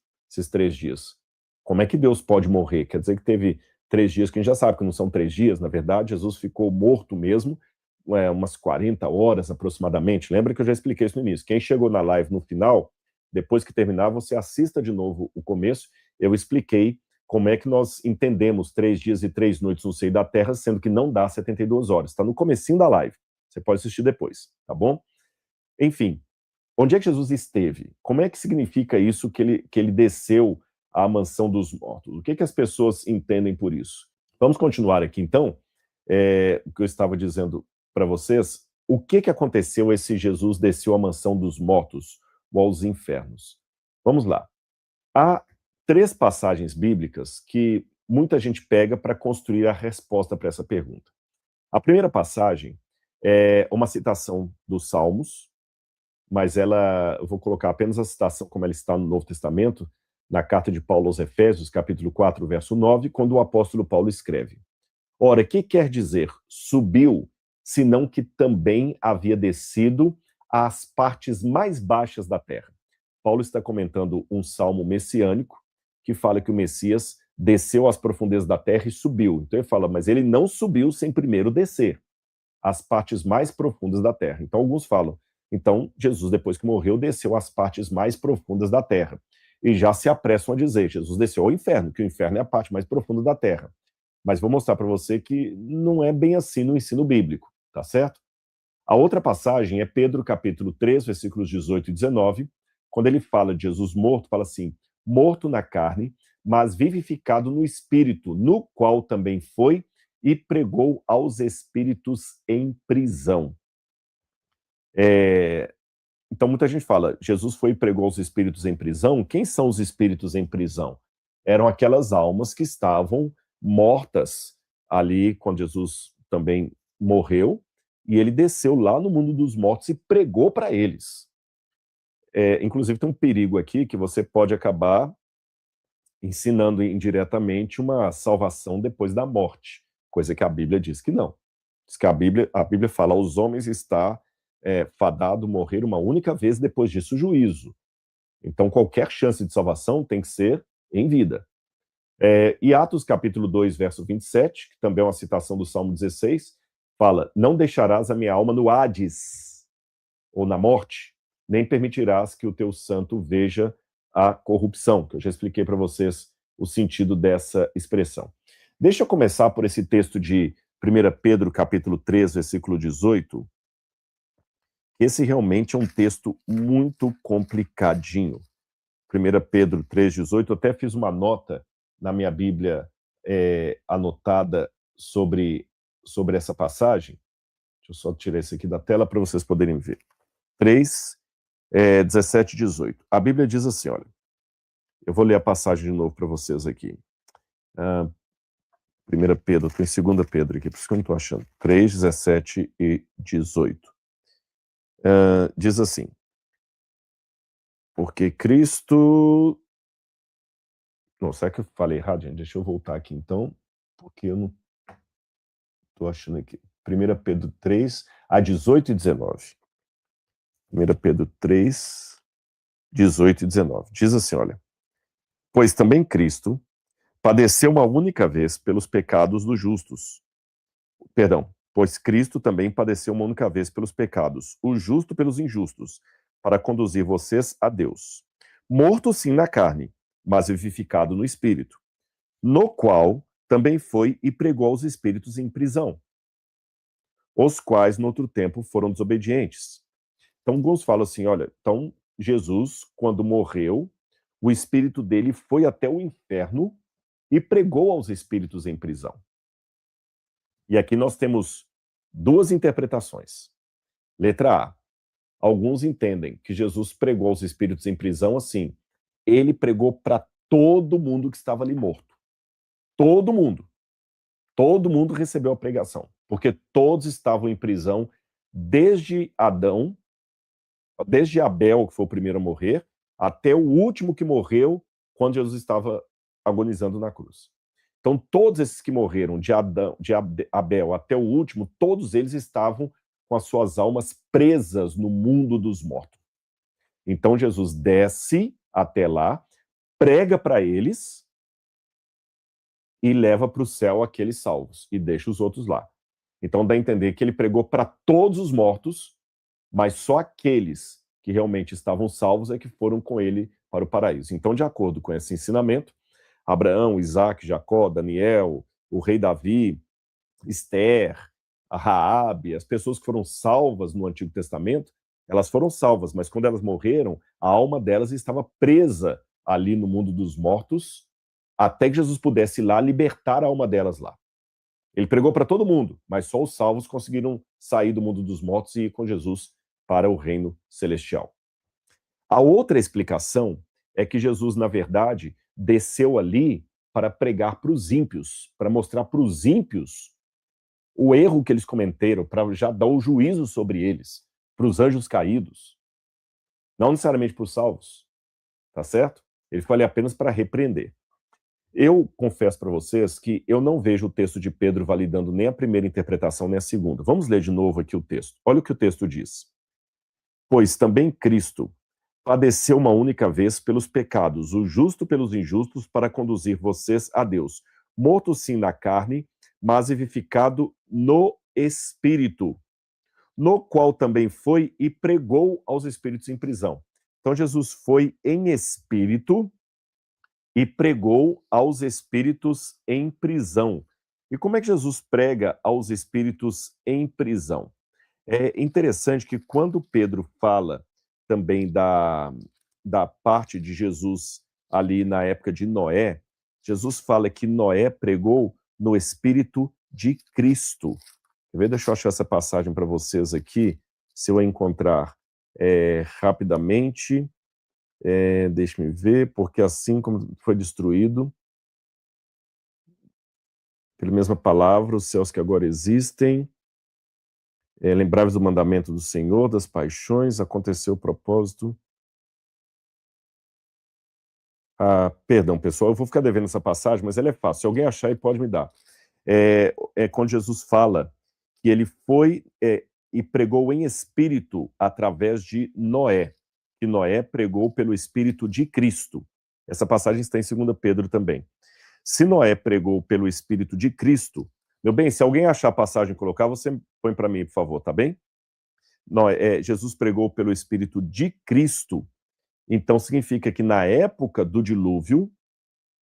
3 dias? Como é que Deus pode morrer? Quer dizer que teve 3 dias, que a gente já sabe que não são 3 dias, na verdade, Jesus ficou morto mesmo, umas 40 horas aproximadamente. Lembra que eu já expliquei isso no início. Quem chegou na live no final, depois que terminar, você assista de novo o começo. Eu expliquei como é que nós entendemos 3 dias e 3 noites no seio da terra, sendo que não dá 72 horas. Está no comecinho da live. Você pode assistir depois, tá bom? Enfim, onde é que Jesus esteve? Como é que significa isso que ele desceu à mansão dos mortos? O que as pessoas entendem por isso? Vamos continuar aqui, então, o que eu estava dizendo para vocês. O que aconteceu esse Jesus desceu à mansão dos mortos ou aos infernos? Vamos lá. Há 3 passagens bíblicas que muita gente pega para construir a resposta para essa pergunta. A primeira passagem é uma citação dos Salmos, mas eu vou colocar apenas a citação como ela está no Novo Testamento, na carta de Paulo aos Efésios, capítulo 4, verso 9, quando o apóstolo Paulo escreve: Ora, que quer dizer subiu, senão que também havia descido às partes mais baixas da terra? Paulo está comentando um salmo messiânico, que fala que o Messias desceu às profundezas da terra e subiu. Então ele fala, mas ele não subiu sem primeiro descer às partes mais profundas da terra. Então alguns falam, então Jesus, depois que morreu, desceu às partes mais profundas da terra. E já se apressam a dizer, Jesus desceu ao inferno, que o inferno é a parte mais profunda da terra. Mas vou mostrar para você que não é bem assim no ensino bíblico, tá certo? A outra passagem é Pedro, capítulo 3, versículos 18 e 19, quando ele fala de Jesus morto, fala assim, morto na carne, mas vivificado no espírito, no qual também foi e pregou aos espíritos em prisão. Então muita gente fala, Jesus foi e pregou aos espíritos em prisão. Quem são os espíritos em prisão? Eram aquelas almas que estavam mortas ali quando Jesus também morreu, e ele desceu lá no mundo dos mortos e pregou para eles. Inclusive tem um perigo aqui que você pode acabar ensinando indiretamente uma salvação depois da morte, coisa que a Bíblia diz que não. Diz que a Bíblia fala, aos homens está fadado morrer uma única vez, depois disso o juízo. Então qualquer chance de salvação tem que ser em vida. E Atos capítulo 2, verso 27, que também é uma citação do Salmo 16, fala, não deixarás a minha alma no Hades, ou na morte, nem permitirás que o teu santo veja a corrupção, que eu já expliquei para vocês o sentido dessa expressão. Deixa eu começar por esse texto de 1 Pedro capítulo 3, versículo 18. Esse realmente é um texto muito complicadinho. 1 Pedro 3, 18, eu até fiz uma nota na minha Bíblia anotada sobre essa passagem. Deixa eu só tirar isso aqui da tela para vocês poderem ver. 3, 17 e 18. A Bíblia diz assim, olha, eu vou ler a passagem de novo para vocês aqui. 1 Pedro, tem 2 Pedro aqui, por isso que eu não estou achando. 3, 17 e 18. Diz assim, porque Cristo... Não, será que eu falei errado, gente? Deixa eu voltar aqui, então, porque eu não estou achando aqui. 1 Pedro 3, a 18 e 19. 1 Pedro 3, 18 e 19. Diz assim, olha, pois também Cristo padeceu uma única vez pelos pecados dos justos. Perdão, pois Cristo também padeceu uma única vez pelos pecados, o justo pelos injustos, para conduzir vocês a Deus. Morto sim na carne, mas vivificado no espírito, no qual também foi e pregou aos espíritos em prisão, os quais no outro tempo foram desobedientes. Então alguns falam assim, olha, então Jesus, quando morreu, o espírito dele foi até o inferno e pregou aos espíritos em prisão. E aqui nós temos duas interpretações. Letra A. Alguns entendem que Jesus pregou aos espíritos em prisão assim. Ele pregou para todo mundo que estava ali morto. Todo mundo. Todo mundo recebeu a pregação. Porque todos estavam em prisão desde Adão, desde Abel, que foi o primeiro a morrer, até o último que morreu quando Jesus estava agonizando na cruz. Então, todos esses que morreram, de Abel até o último, todos eles estavam com as suas almas presas no mundo dos mortos. Então, Jesus desce até lá, prega para eles e leva para o céu aqueles salvos, e deixa os outros lá. Então, dá a entender que ele pregou para todos os mortos, mas só aqueles que realmente estavam salvos é que foram com ele para o paraíso. Então, de acordo com esse ensinamento, Abraão, Isaac, Jacó, Daniel, o rei Davi, Esther, a Raabe, as pessoas que foram salvas no Antigo Testamento, elas foram salvas, mas quando elas morreram, a alma delas estava presa ali no mundo dos mortos, até que Jesus pudesse ir lá libertar a alma delas lá. Ele pregou para todo mundo, mas só os salvos conseguiram sair do mundo dos mortos e ir com Jesus para o reino celestial. A outra explicação é que Jesus, na verdade, desceu ali para pregar para os ímpios, para mostrar para os ímpios o erro que eles cometeram, para já dar o juízo sobre eles, para os anjos caídos, não necessariamente para os salvos, tá certo? Ele foi ali apenas para repreender. Eu confesso para vocês que eu não vejo o texto de Pedro validando nem a primeira interpretação, nem a segunda. Vamos ler de novo aqui o texto. Olha o que o texto diz. Pois também Cristo padeceu uma única vez pelos pecados, o justo pelos injustos, para conduzir vocês a Deus. Morto sim na carne, mas vivificado no Espírito, no qual também foi e pregou aos espíritos em prisão. Então Jesus foi em espírito e pregou aos espíritos em prisão. E como é que Jesus prega aos espíritos em prisão? É interessante que quando Pedro fala também da parte de Jesus ali na época de Noé, Jesus fala que Noé pregou no Espírito de Cristo. Deixa eu achar essa passagem para vocês aqui, se eu a encontrar rapidamente. Deixe-me ver, porque assim como foi destruído, pela mesma palavra, os céus que agora existem, lembrai-vos do mandamento do Senhor, das paixões, aconteceu o propósito. Perdão, pessoal, eu vou ficar devendo essa passagem, mas ela é fácil. Se alguém achar, aí pode me dar. É quando Jesus fala que ele foi e pregou em espírito através de Noé, que Noé pregou pelo Espírito de Cristo. Essa passagem está em 2 Pedro também. Se Noé pregou pelo Espírito de Cristo, meu bem, se alguém achar a passagem e colocar, você põe para mim, por favor, tá bem? Jesus pregou pelo Espírito de Cristo, então significa que na época do dilúvio,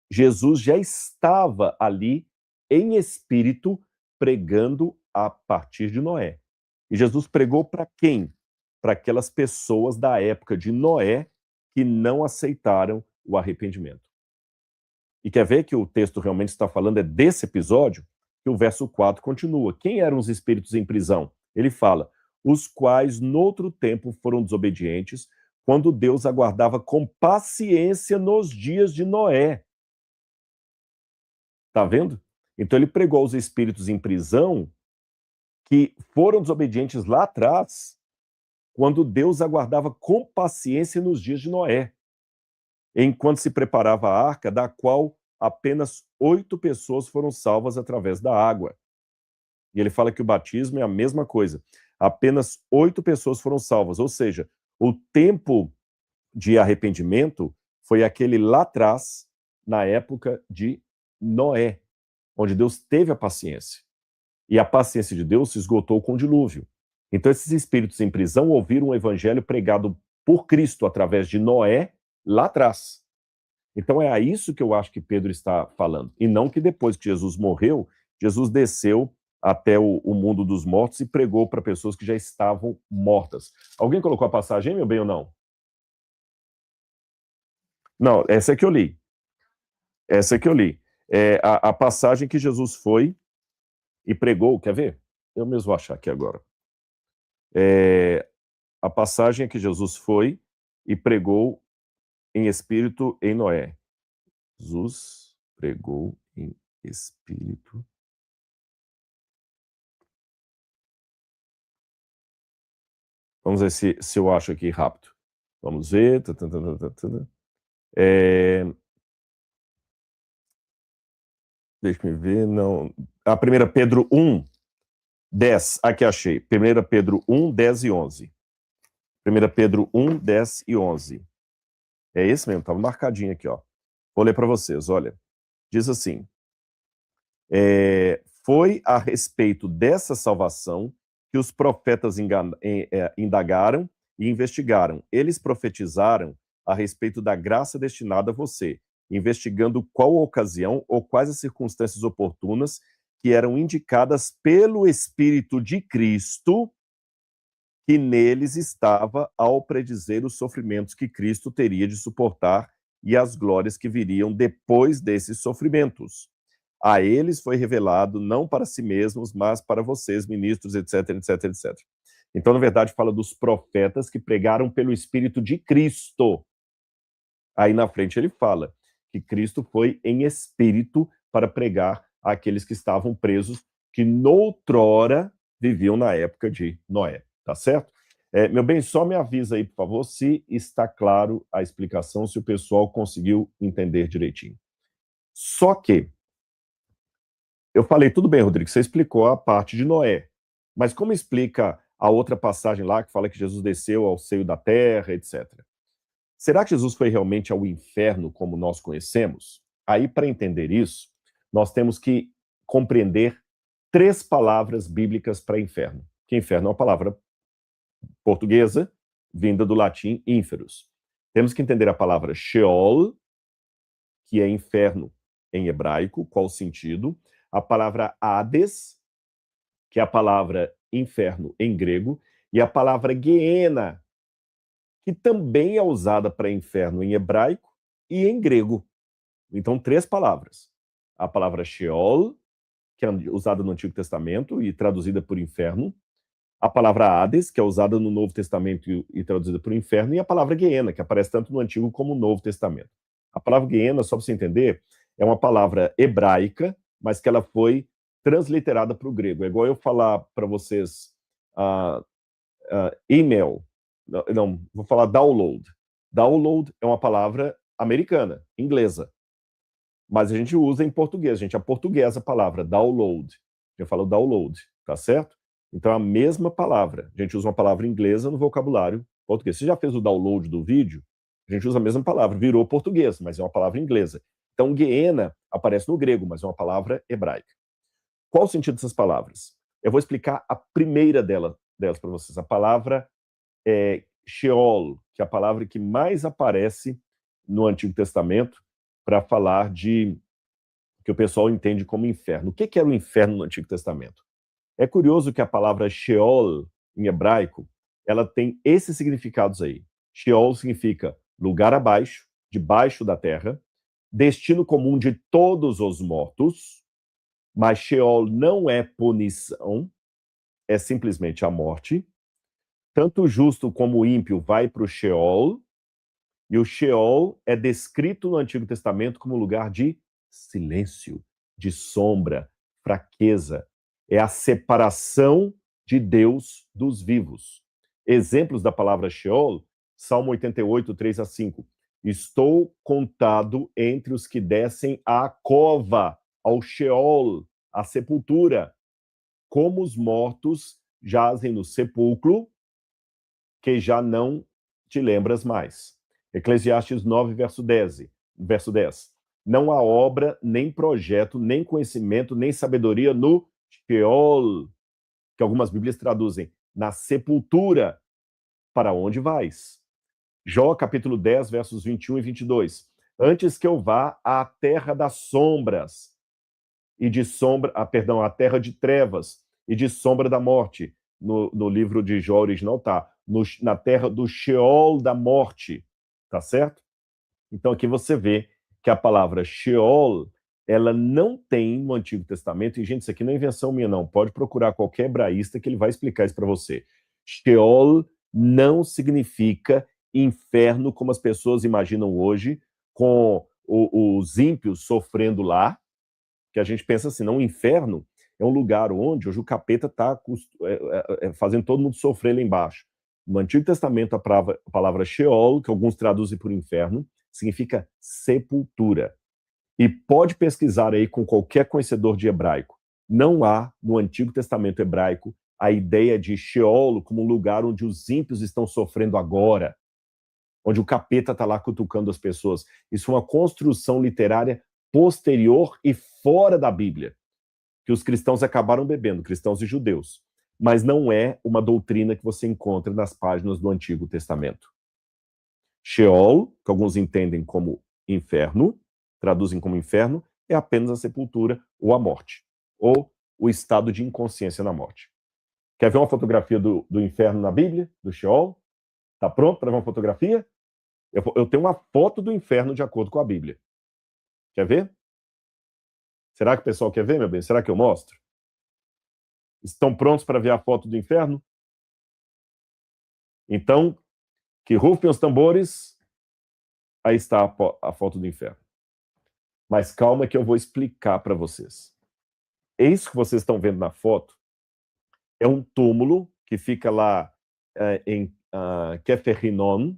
Jesus já estava ali em espírito pregando a partir de Noé. E Jesus pregou para quem? Para aquelas pessoas da época de Noé que não aceitaram o arrependimento. E quer ver que o texto realmente está falando é desse episódio? Que o verso 4 continua. Quem eram os espíritos em prisão? Ele fala, os quais noutro tempo foram desobedientes, quando Deus aguardava com paciência nos dias de Noé. Tá vendo? Então ele pregou aos espíritos em prisão que foram desobedientes lá atrás, quando Deus aguardava com paciência nos dias de Noé, enquanto se preparava a arca, da qual apenas 8 pessoas foram salvas através da água. E ele fala que o batismo é a mesma coisa. Apenas 8 pessoas foram salvas, ou seja, o tempo de arrependimento foi aquele lá atrás, na época de Noé, onde Deus teve a paciência. E a paciência de Deus se esgotou com o dilúvio. Então esses espíritos em prisão ouviram o evangelho pregado por Cristo através de Noé lá atrás. Então é a isso que eu acho que Pedro está falando. E não que depois que Jesus morreu, Jesus desceu até o mundo dos mortos e pregou para pessoas que já estavam mortas. Alguém colocou a passagem, meu bem, ou não? Não, essa é que eu li. Essa é que eu li. A passagem que Jesus foi e pregou, quer ver? Eu mesmo vou achar aqui agora. A passagem é que Jesus foi e pregou em espírito em Noé. Jesus pregou em espírito. Vamos ver se eu acho aqui rápido. Vamos ver. Deixa eu ver, não. A 1 Pedro 1, 10. Aqui achei. 1 Pedro 1, 10 e 11. 1 Pedro 1, 10 e 11. É esse mesmo, estava marcadinho aqui, ó. Vou ler para vocês, olha. Diz assim, foi a respeito dessa salvação que os profetas indagaram e investigaram. Eles profetizaram a respeito da graça destinada a você, investigando qual ocasião ou quais as circunstâncias oportunas que eram indicadas pelo Espírito de Cristo que neles estava ao predizer os sofrimentos que Cristo teria de suportar e as glórias que viriam depois desses sofrimentos. A eles foi revelado não para si mesmos, mas para vocês, ministros, etc, etc, etc. Então, na verdade, fala dos profetas que pregaram pelo Espírito de Cristo. Aí na frente ele fala que Cristo foi em espírito para pregar àqueles que estavam presos, que noutrora viviam na época de Noé. Tá certo? Meu bem, só me avisa aí, por favor, se está claro a explicação, se o pessoal conseguiu entender direitinho. Só que, eu falei, tudo bem, Rodrigo, você explicou a parte de Noé, mas como explica a outra passagem lá, que fala que Jesus desceu ao seio da terra, etc. Será que Jesus foi realmente ao inferno como nós conhecemos? Aí, para entender isso, nós temos que compreender 3 palavras bíblicas para inferno. Que inferno é uma palavra portuguesa, vinda do latim ínferos. Temos que entender a palavra Sheol, que é inferno em hebraico, qual o sentido? A palavra Hades, que é a palavra inferno em grego, e a palavra Geena, que também é usada para inferno em hebraico e em grego. Então, 3 palavras. A palavra Sheol, que é usada no Antigo Testamento e traduzida por inferno. A palavra Hades, que é usada no Novo Testamento e traduzida por inferno. E a palavra Geena, que aparece tanto no Antigo como no Novo Testamento. A palavra Geena, só para você entender, é uma palavra hebraica, mas que ela foi transliterada para o grego. É igual eu falar para vocês email. Não, vou falar download. Download é uma palavra americana, inglesa. Mas a gente usa em português, a gente aportuguesa a palavra download. Eu falo download, tá certo? Então é a mesma palavra. A gente usa uma palavra inglesa no vocabulário português. Você já fez o download do vídeo? A gente usa a mesma palavra, virou português, mas é uma palavra inglesa. Então, Geena aparece no grego, mas é uma palavra hebraica. Qual o sentido dessas palavras? Eu vou explicar a primeira delas para vocês. A palavra Sheol, que é a palavra que mais aparece no Antigo Testamento para falar de que o pessoal entende como inferno. O que era o inferno no Antigo Testamento? É curioso que a palavra Sheol, em hebraico, ela tem esses significados aí. Sheol significa lugar abaixo, debaixo da terra, destino comum de todos os mortos, mas Sheol não é punição, é simplesmente a morte. Tanto o justo como o ímpio vai para o Sheol, e o Sheol é descrito no Antigo Testamento como lugar de silêncio, de sombra, fraqueza. É a separação de Deus dos vivos. Exemplos da palavra Sheol, Salmo 88, 3-5. Estou contado entre os que descem à cova, ao Sheol, à sepultura, como os mortos jazem no sepulcro, que já não te lembras mais. Eclesiastes 9, verso 10. Não há obra, nem projeto, nem conhecimento, nem sabedoria no Sheol, que algumas Bíblias traduzem, na sepultura, para onde vais? Jó, capítulo 10, versos 21 e 22. Antes que eu vá à terra das sombras, e de sombra, à terra de trevas, e de sombra da morte, no livro de Jó original tá, na terra do Sheol da morte, tá certo? Então aqui você vê que a palavra Sheol, ela não tem no Antigo Testamento, e gente, isso aqui não é invenção minha não, pode procurar qualquer hebraísta que ele vai explicar isso para você. Sheol não significa inferno como as pessoas imaginam hoje, com os ímpios sofrendo lá, que a gente pensa assim, não, o inferno é um lugar onde hoje o capeta está fazendo todo mundo sofrer lá embaixo. No Antigo Testamento, a palavra Sheol, que alguns traduzem por inferno, significa sepultura. E pode pesquisar aí com qualquer conhecedor de hebraico. Não há no Antigo Testamento hebraico a ideia de Sheol como um lugar onde os ímpios estão sofrendo agora, onde o capeta está lá cutucando as pessoas. Isso é uma construção literária posterior e fora da Bíblia, que os cristãos acabaram bebendo, cristãos e judeus. Mas não é uma doutrina que você encontra nas páginas do Antigo Testamento. Sheol, que alguns entendem como inferno, traduzem como inferno, é apenas a sepultura ou a morte, ou o estado de inconsciência na morte. Quer ver uma fotografia do inferno na Bíblia, do Sheol? Tá pronto para ver uma fotografia? Eu tenho uma foto do inferno de acordo com a Bíblia. Quer ver? Será que o pessoal quer ver, meu bem? Será que eu mostro? Estão prontos para ver a foto do inferno? Então, que rufem os tambores. Aí está a foto do inferno. Mas calma que eu vou explicar para vocês. Isso que vocês estão vendo na foto é um túmulo que fica lá em Kefer-Rinon,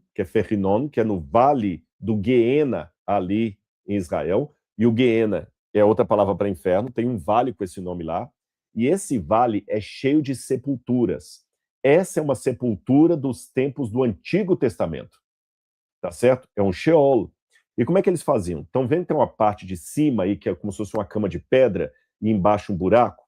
que é no vale do Geena, ali em Israel. E o Geena é outra palavra para inferno, tem um vale com esse nome lá. E esse vale é cheio de sepulturas. Essa é uma sepultura dos tempos do Antigo Testamento. Tá certo? É um Sheol. E como é que eles faziam? Então, vendo que tem uma parte de cima aí, que é como se fosse uma cama de pedra, e embaixo um buraco.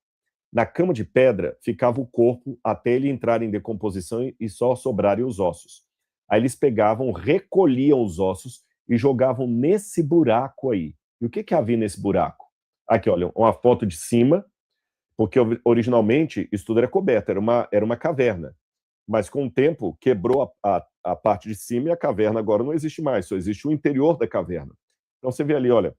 Na cama de pedra ficava o corpo até ele entrar em decomposição e só sobrarem os ossos. Aí eles pegavam, recolhiam os ossos e jogavam nesse buraco aí. E o que havia nesse buraco? Aqui, olha, uma foto de cima, porque originalmente isso tudo era coberto, era uma caverna. Mas com o tempo quebrou a parte de cima e a caverna agora não existe mais, só existe o interior da caverna. Então você vê ali, olha,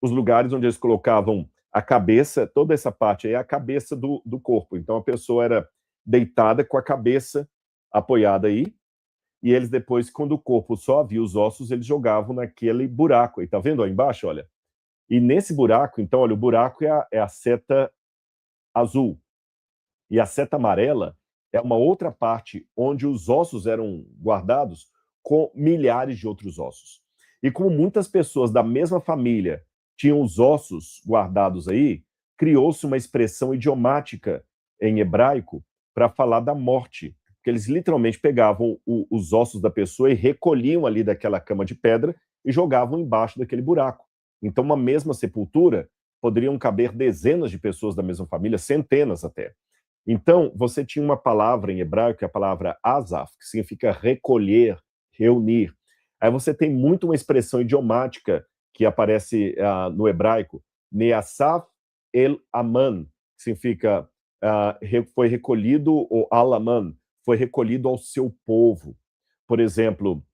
os lugares onde eles colocavam a cabeça, toda essa parte aí é a cabeça do corpo. Então a pessoa era deitada com a cabeça apoiada aí, e eles depois, quando o corpo só havia os ossos, eles jogavam naquele buraco aí, tá vendo aí embaixo, olha? E nesse buraco, então, olha, o buraco é a seta azul, e a seta amarela é uma outra parte onde os ossos eram guardados com milhares de outros ossos. E como muitas pessoas da mesma família tinham os ossos guardados aí, criou-se uma expressão idiomática em hebraico para falar da morte, que eles literalmente pegavam os ossos da pessoa e recolhiam ali daquela cama de pedra e jogavam embaixo daquele buraco. Então, uma mesma sepultura poderiam caber dezenas de pessoas da mesma família, centenas até. Então, você tinha uma palavra em hebraico, que é a palavra azaf, que significa recolher, reunir. Aí você tem muito uma expressão idiomática que aparece no hebraico, neasaf el aman, que significa foi recolhido, ou alaman, foi recolhido ao seu povo. Por exemplo,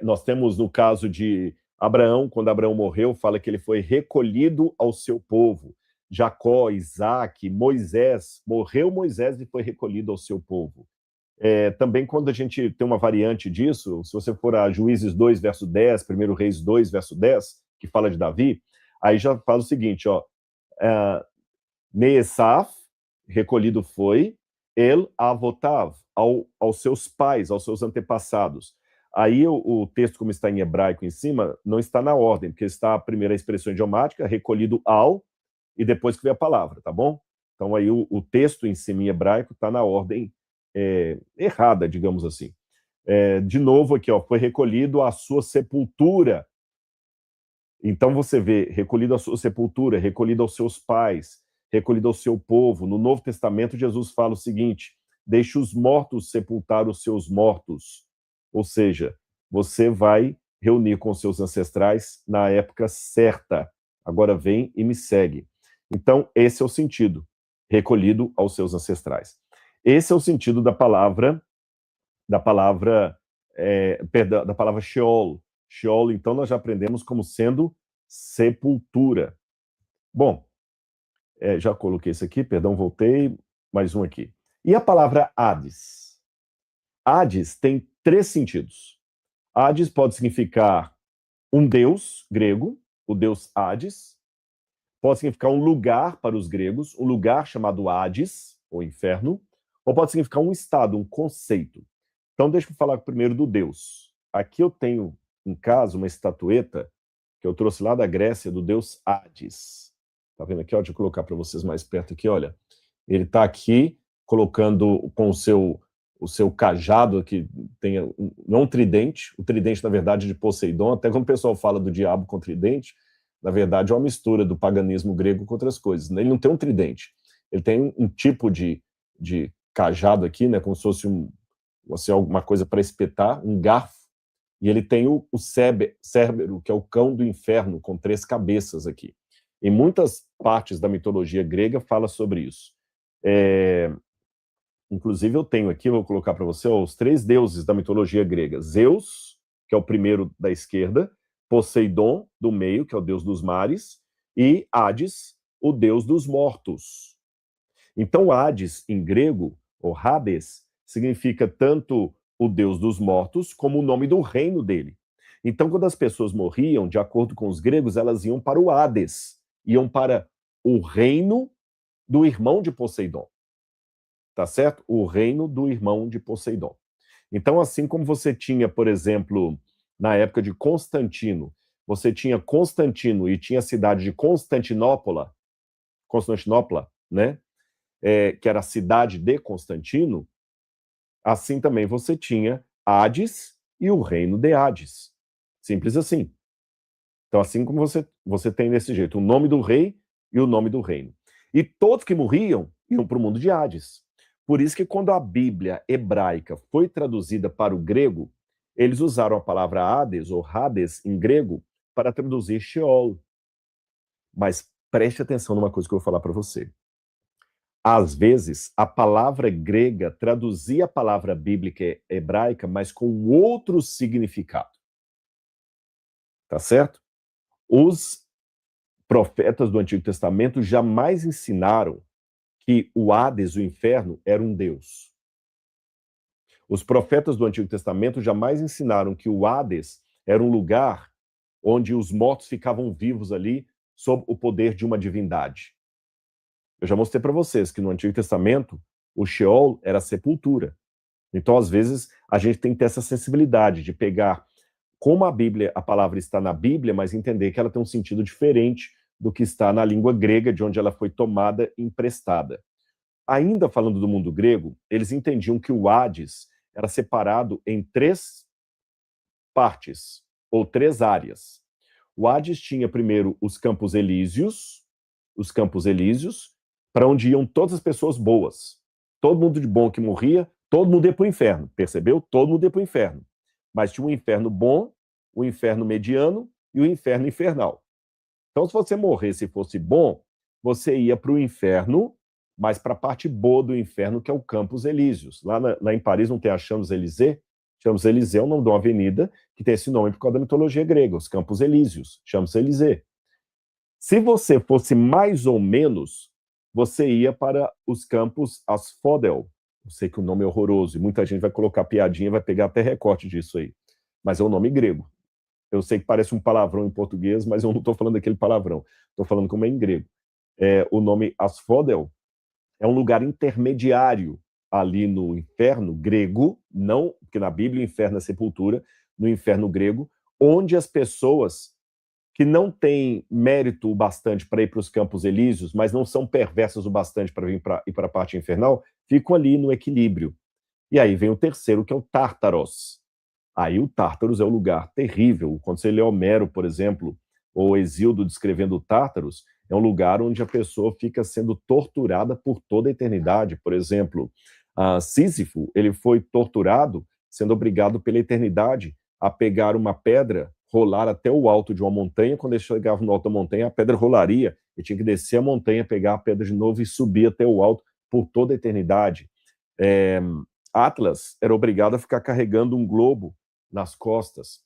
nós temos no caso de Abraão, quando Abraão morreu, fala que ele foi recolhido ao seu povo. Jacó, Isaac, Moisés, morreu Moisés e foi recolhido ao seu povo. Também quando a gente tem uma variante disso, se você for a Juízes 2, verso 10, 1 Reis 2, verso 10, que fala de Davi, aí já fala o seguinte, ó, Neesaf, recolhido foi, El Avotav, aos seus pais, aos seus antepassados. Aí o texto, como está em hebraico em cima, não está na ordem, porque está a primeira expressão idiomática, recolhido ao, e depois que vem a palavra, tá bom? Então aí o texto em cima em hebraico está na ordem errada, digamos assim. De novo aqui, ó, foi recolhido à sua sepultura. Então você vê, recolhido à sua sepultura, recolhido aos seus pais, recolhido ao seu povo. No Novo Testamento, Jesus fala o seguinte, deixe os mortos sepultar os seus mortos. Ou seja, você vai reunir com os seus ancestrais na época certa. Agora vem e me segue. Então, esse é o sentido, recolhido aos seus ancestrais. Esse é o sentido da palavra Sheol. Sheol, então, nós já aprendemos como sendo sepultura. Bom, já coloquei isso aqui, perdão, voltei, mais um aqui. E a palavra Hades? Hades tem 3 sentidos. Hades pode significar um deus grego, o deus Hades. Pode significar um lugar para os gregos, um lugar chamado Hades, ou inferno. Ou pode significar um estado, um conceito. Então, deixa eu falar primeiro do deus. Aqui eu tenho, em casa, uma estatueta que eu trouxe lá da Grécia, do deus Hades. Tá vendo aqui? Ó, deixa eu colocar para vocês mais perto aqui, olha. Ele está aqui colocando com o seu cajado, que tem não um tridente, o tridente, na verdade, de Poseidon. Até quando o pessoal fala do diabo com tridente, na verdade, é uma mistura do paganismo grego com outras coisas. Ele não tem um tridente. Ele tem um tipo de cajado aqui, né, como se fosse alguma coisa para espetar, um garfo, e ele tem o Cérbero, que é o cão do inferno, com 3 cabeças aqui. Em muitas partes da mitologia grega fala sobre isso. Inclusive eu tenho aqui, vou colocar para você, os 3 deuses da mitologia grega. Zeus, que é o primeiro da esquerda, Poseidon, do meio, que é o deus dos mares, e Hades, o deus dos mortos. Então Hades, em grego, ou Hades, significa tanto o deus dos mortos, como o nome do reino dele. Então, quando as pessoas morriam, de acordo com os gregos, elas iam para o Hades, iam para o reino do irmão de Poseidon. Tá certo? O reino do irmão de Poseidon. Então, assim como você tinha, por exemplo, na época de Constantino, você tinha Constantino e tinha a cidade de Constantinopla, né? Que era a cidade de Constantino, assim também você tinha Hades e o reino de Hades. Simples assim. Então, assim como você tem desse jeito, o nome do rei e o nome do reino. E todos que morriam iam para o mundo de Hades. Por isso que quando a Bíblia hebraica foi traduzida para o grego, eles usaram a palavra Hades, ou Hades, em grego, para traduzir Sheol. Mas preste atenção numa coisa que eu vou falar para você. Às vezes, a palavra grega traduzia a palavra bíblica hebraica, mas com outro significado. Tá certo? Os profetas do Antigo Testamento jamais ensinaram que o Hades, o inferno, era um deus. Os profetas do Antigo Testamento jamais ensinaram que o Hades era um lugar onde os mortos ficavam vivos ali sob o poder de uma divindade. Eu já mostrei para vocês que no Antigo Testamento o Sheol era a sepultura. Então, às vezes, a gente tem que ter essa sensibilidade de pegar como a palavra está na Bíblia, mas entender que ela tem um sentido diferente do que está na língua grega, de onde ela foi tomada e emprestada. Ainda falando do mundo grego, eles entendiam que o Hades era separado em 3 partes, ou 3 áreas. O Hades tinha primeiro os Campos Elíseos, para onde iam todas as pessoas boas. Todo mundo de bom que morria, todo mundo ia para o inferno, percebeu? Todo mundo ia para o inferno. Mas tinha um inferno bom, o inferno mediano e o inferno infernal. Então, se você morresse e fosse bom, você ia para o inferno, mas para a parte boa do inferno, que é o Campos Elíseos. Lá em Paris não tem a Champs-Élysées? Champs-Élysées é o nome de uma avenida que tem esse nome por causa da mitologia grega, os Campos Elíseos, Champs-Élysées. Se você fosse mais ou menos, você ia para os Campos Asphodel. Eu sei que o nome é horroroso e muita gente vai colocar piadinha, vai pegar até recorte disso aí. Mas é um nome grego. Eu sei que parece um palavrão em português, mas eu não estou falando daquele palavrão. Estou falando como é em grego. O nome Asphodel é um lugar intermediário ali no inferno grego, não, porque na Bíblia o inferno é sepultura, no inferno grego, onde as pessoas que não têm mérito o bastante para ir para os Campos Elíseos, mas não são perversas o bastante para ir para a parte infernal, ficam ali no equilíbrio. E aí vem o terceiro, que é o Tártaros. Aí o Tártaros é um lugar terrível. Quando você lê Homero, por exemplo, ou Hesíodo descrevendo o Tártaros, é um lugar onde a pessoa fica sendo torturada por toda a eternidade. Por exemplo, Sísifo, ele foi torturado, sendo obrigado pela eternidade a pegar uma pedra, rolar até o alto de uma montanha. Quando ele chegava no alto da montanha, a pedra rolaria. Ele tinha que descer a montanha, pegar a pedra de novo e subir até o alto por toda a eternidade. Atlas era obrigado a ficar carregando um globo nas costas.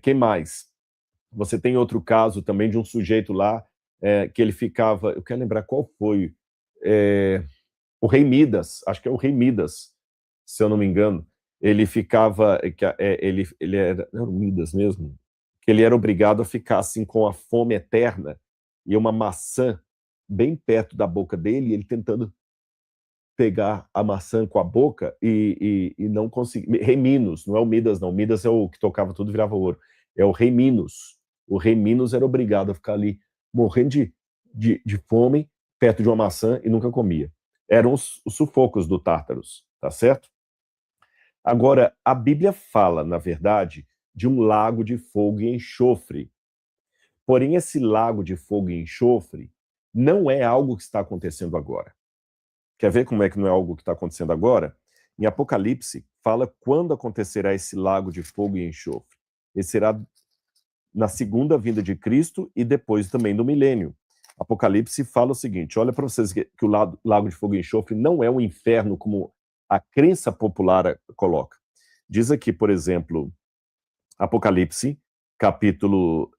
Quem mais? Você tem outro caso também de um sujeito lá que ele ficava... Eu quero lembrar qual foi. O rei Midas, acho que é o rei Midas, se eu não me engano. Ele ficava... Ele era o Midas mesmo? Que ele era obrigado a ficar assim com a fome eterna e uma maçã bem perto da boca dele, e ele tentando pegar a maçã com a boca e não conseguir. Rei Minos, não é o Midas, não. O Midas é o que tocava tudo e virava ouro. É o rei Minos. O rei Minos era obrigado a ficar ali morrendo de fome perto de uma maçã e nunca comia. Eram os sufocos do Tártaros, tá certo? Agora, a Bíblia fala, na verdade, de um lago de fogo e enxofre. Porém, esse lago de fogo e enxofre não é algo que está acontecendo agora. Quer ver como é que não é algo que está acontecendo agora? Em Apocalipse, fala quando acontecerá esse lago de fogo e enxofre. Ele será na segunda vinda de Cristo e depois também do milênio. Apocalipse fala o seguinte, olha para vocês que o lago de fogo e enxofre não é um inferno como a crença popular coloca. Diz aqui, por exemplo, Apocalipse, capítulo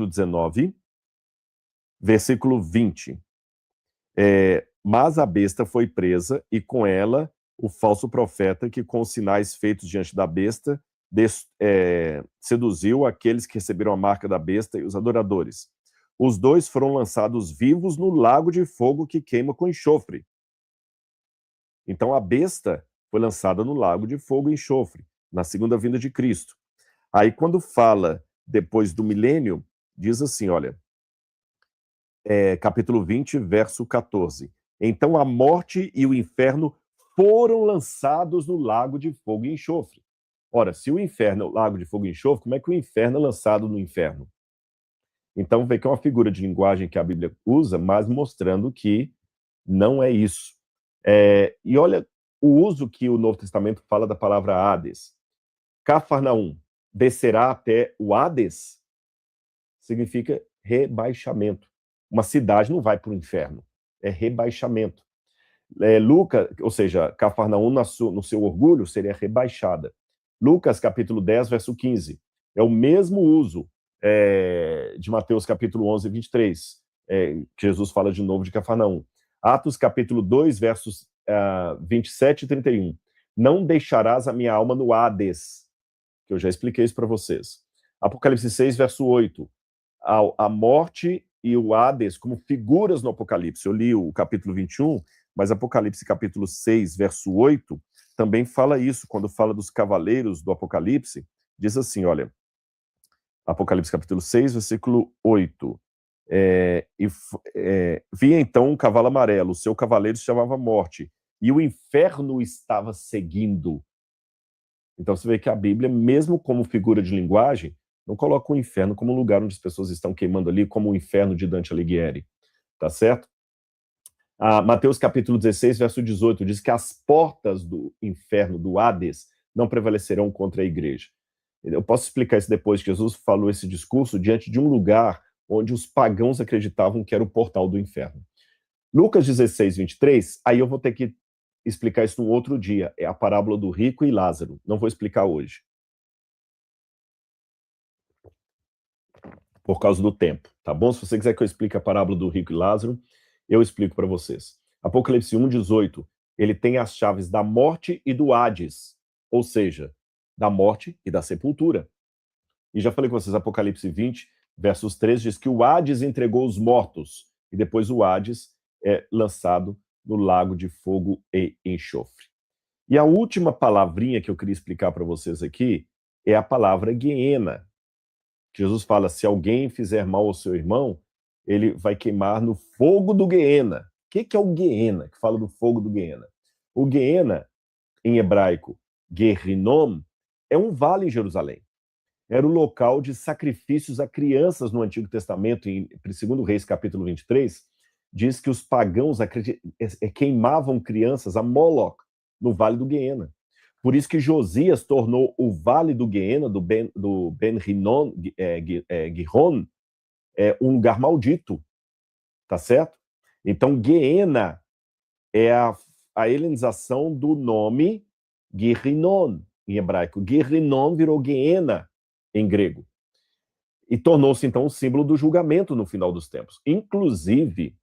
19, versículo 20. Mas a besta foi presa, e com ela o falso profeta, que com os sinais feitos diante da besta, seduziu aqueles que receberam a marca da besta e os adoradores. Os dois foram lançados vivos no lago de fogo que queima com enxofre. Então a besta foi lançada no lago de fogo e enxofre, na segunda vinda de Cristo. Aí quando fala depois do milênio, diz assim, olha, capítulo 20, verso 14. Então a morte e o inferno foram lançados no lago de fogo e enxofre. Ora, se o inferno é o lago de fogo e enxofre, como é que o inferno é lançado no inferno? Então vê que é uma figura de linguagem que a Bíblia usa, mas mostrando que não é isso. E olha o uso que o Novo Testamento fala da palavra Hades. Cafarnaum, descerá até o Hades, significa rebaixamento. Uma cidade não vai para o inferno, é rebaixamento. Lucas, ou seja, Cafarnaum no seu orgulho seria rebaixada. Lucas, capítulo 10, verso 15. É o mesmo uso de Mateus, capítulo 11, 23, que Jesus fala de novo de Cafarnaum. Atos, capítulo 2, versos 27 e 31. Não deixarás a minha alma no Hades, que eu já expliquei isso para vocês. Apocalipse 6, verso 8. A morte e o Hades como figuras no Apocalipse. Eu li o capítulo 21, mas Apocalipse capítulo 6, verso 8, também fala isso, quando fala dos cavaleiros do Apocalipse, diz assim, olha, Apocalipse capítulo 6, versículo 8. Via então um cavalo amarelo, o seu cavaleiro se chamava Morte, e o inferno estava seguindo. Então você vê que a Bíblia, mesmo como figura de linguagem, não coloca o inferno como um lugar onde as pessoas estão queimando ali, como o inferno de Dante Alighieri, tá certo? Mateus capítulo 16, verso 18, diz que as portas do inferno, do Hades, não prevalecerão contra a igreja. Eu posso explicar isso depois, que Jesus falou esse discurso diante de um lugar onde os pagãos acreditavam que era o portal do inferno. Lucas 16, 23, aí eu vou ter que explicar isso num outro dia, é a parábola do rico e Lázaro, não vou explicar hoje, por causa do tempo, tá bom? Se você quiser que eu explique a parábola do rico e Lázaro, eu explico para vocês. Apocalipse 1, 18, ele tem as chaves da morte e do Hades, ou seja, da morte e da sepultura. E já falei com vocês, Apocalipse 20, versos 3, diz que o Hades entregou os mortos, e depois o Hades é lançado no lago de fogo e enxofre. E a última palavrinha que eu queria explicar para vocês aqui é a palavra Guiena. Jesus fala, se alguém fizer mal ao seu irmão, ele vai queimar no fogo do Guiena. O que é o Guiena, que fala do fogo do Guiena? O Guiena, em hebraico, Gehinnom, é um vale em Jerusalém. Era o local de sacrifícios a crianças no Antigo Testamento, em 2 Reis, capítulo 23, diz que os pagãos queimavam crianças a Moloch, no Vale do Guiena. Por isso que Josias tornou o Vale do Guiena, do Ben-Hinnom, Gihon, um lugar maldito, tá certo? Então, Guiena é a helenização do nome Gehinnom, em hebraico. Gehinnom virou Guiena, em grego. E tornou-se, então, um símbolo do julgamento no final dos tempos. Inclusive,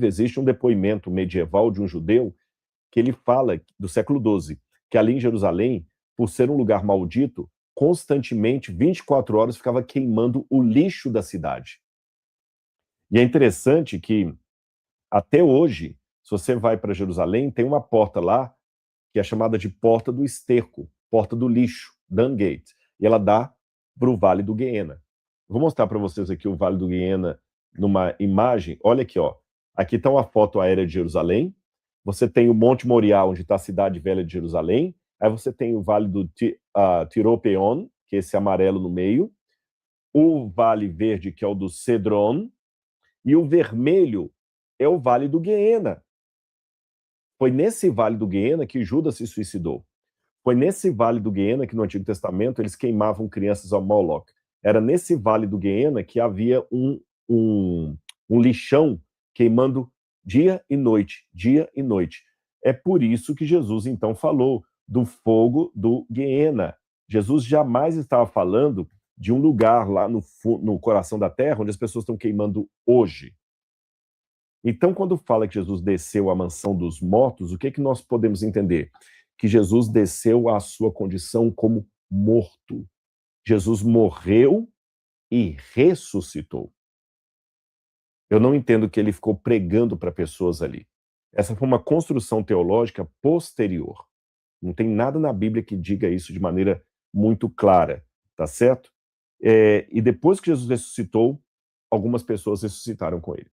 existe um depoimento medieval de um judeu que ele fala, do século XII, que ali em Jerusalém, por ser um lugar maldito, constantemente, 24 horas, ficava queimando o lixo da cidade. E é interessante que, até hoje, se você vai para Jerusalém, tem uma porta lá, que é chamada de Porta do Esterco, Porta do Lixo, Dung Gate, e ela dá para o Vale do Guiena. Vou mostrar para vocês aqui o Vale do Guiena numa imagem. Olha aqui, ó. Aqui está uma foto aérea de Jerusalém. Você tem o Monte Moriá, onde está a Cidade Velha de Jerusalém. Aí você tem o Vale do Tiropeon, que é esse amarelo no meio. O Vale Verde, que é o do Cedron. E o vermelho é o Vale do Guiena. Foi nesse Vale do Guiena que Judas se suicidou. Foi nesse Vale do Guiena que no Antigo Testamento eles queimavam crianças ao Moloch. Era nesse Vale do Guiena que havia um lixão queimando dia e noite, dia e noite. É por isso que Jesus então falou do fogo do Guiena. Jesus jamais estava falando de um lugar lá no coração da terra onde as pessoas estão queimando hoje. Então, quando fala que Jesus desceu à mansão dos mortos, o que é que nós podemos entender? Que Jesus desceu à sua condição como morto. Jesus morreu e ressuscitou. Eu não entendo que ele ficou pregando para pessoas ali. Essa foi uma construção teológica posterior. Não tem nada na Bíblia que diga isso de maneira muito clara, tá certo? E depois que Jesus ressuscitou, algumas pessoas ressuscitaram com ele.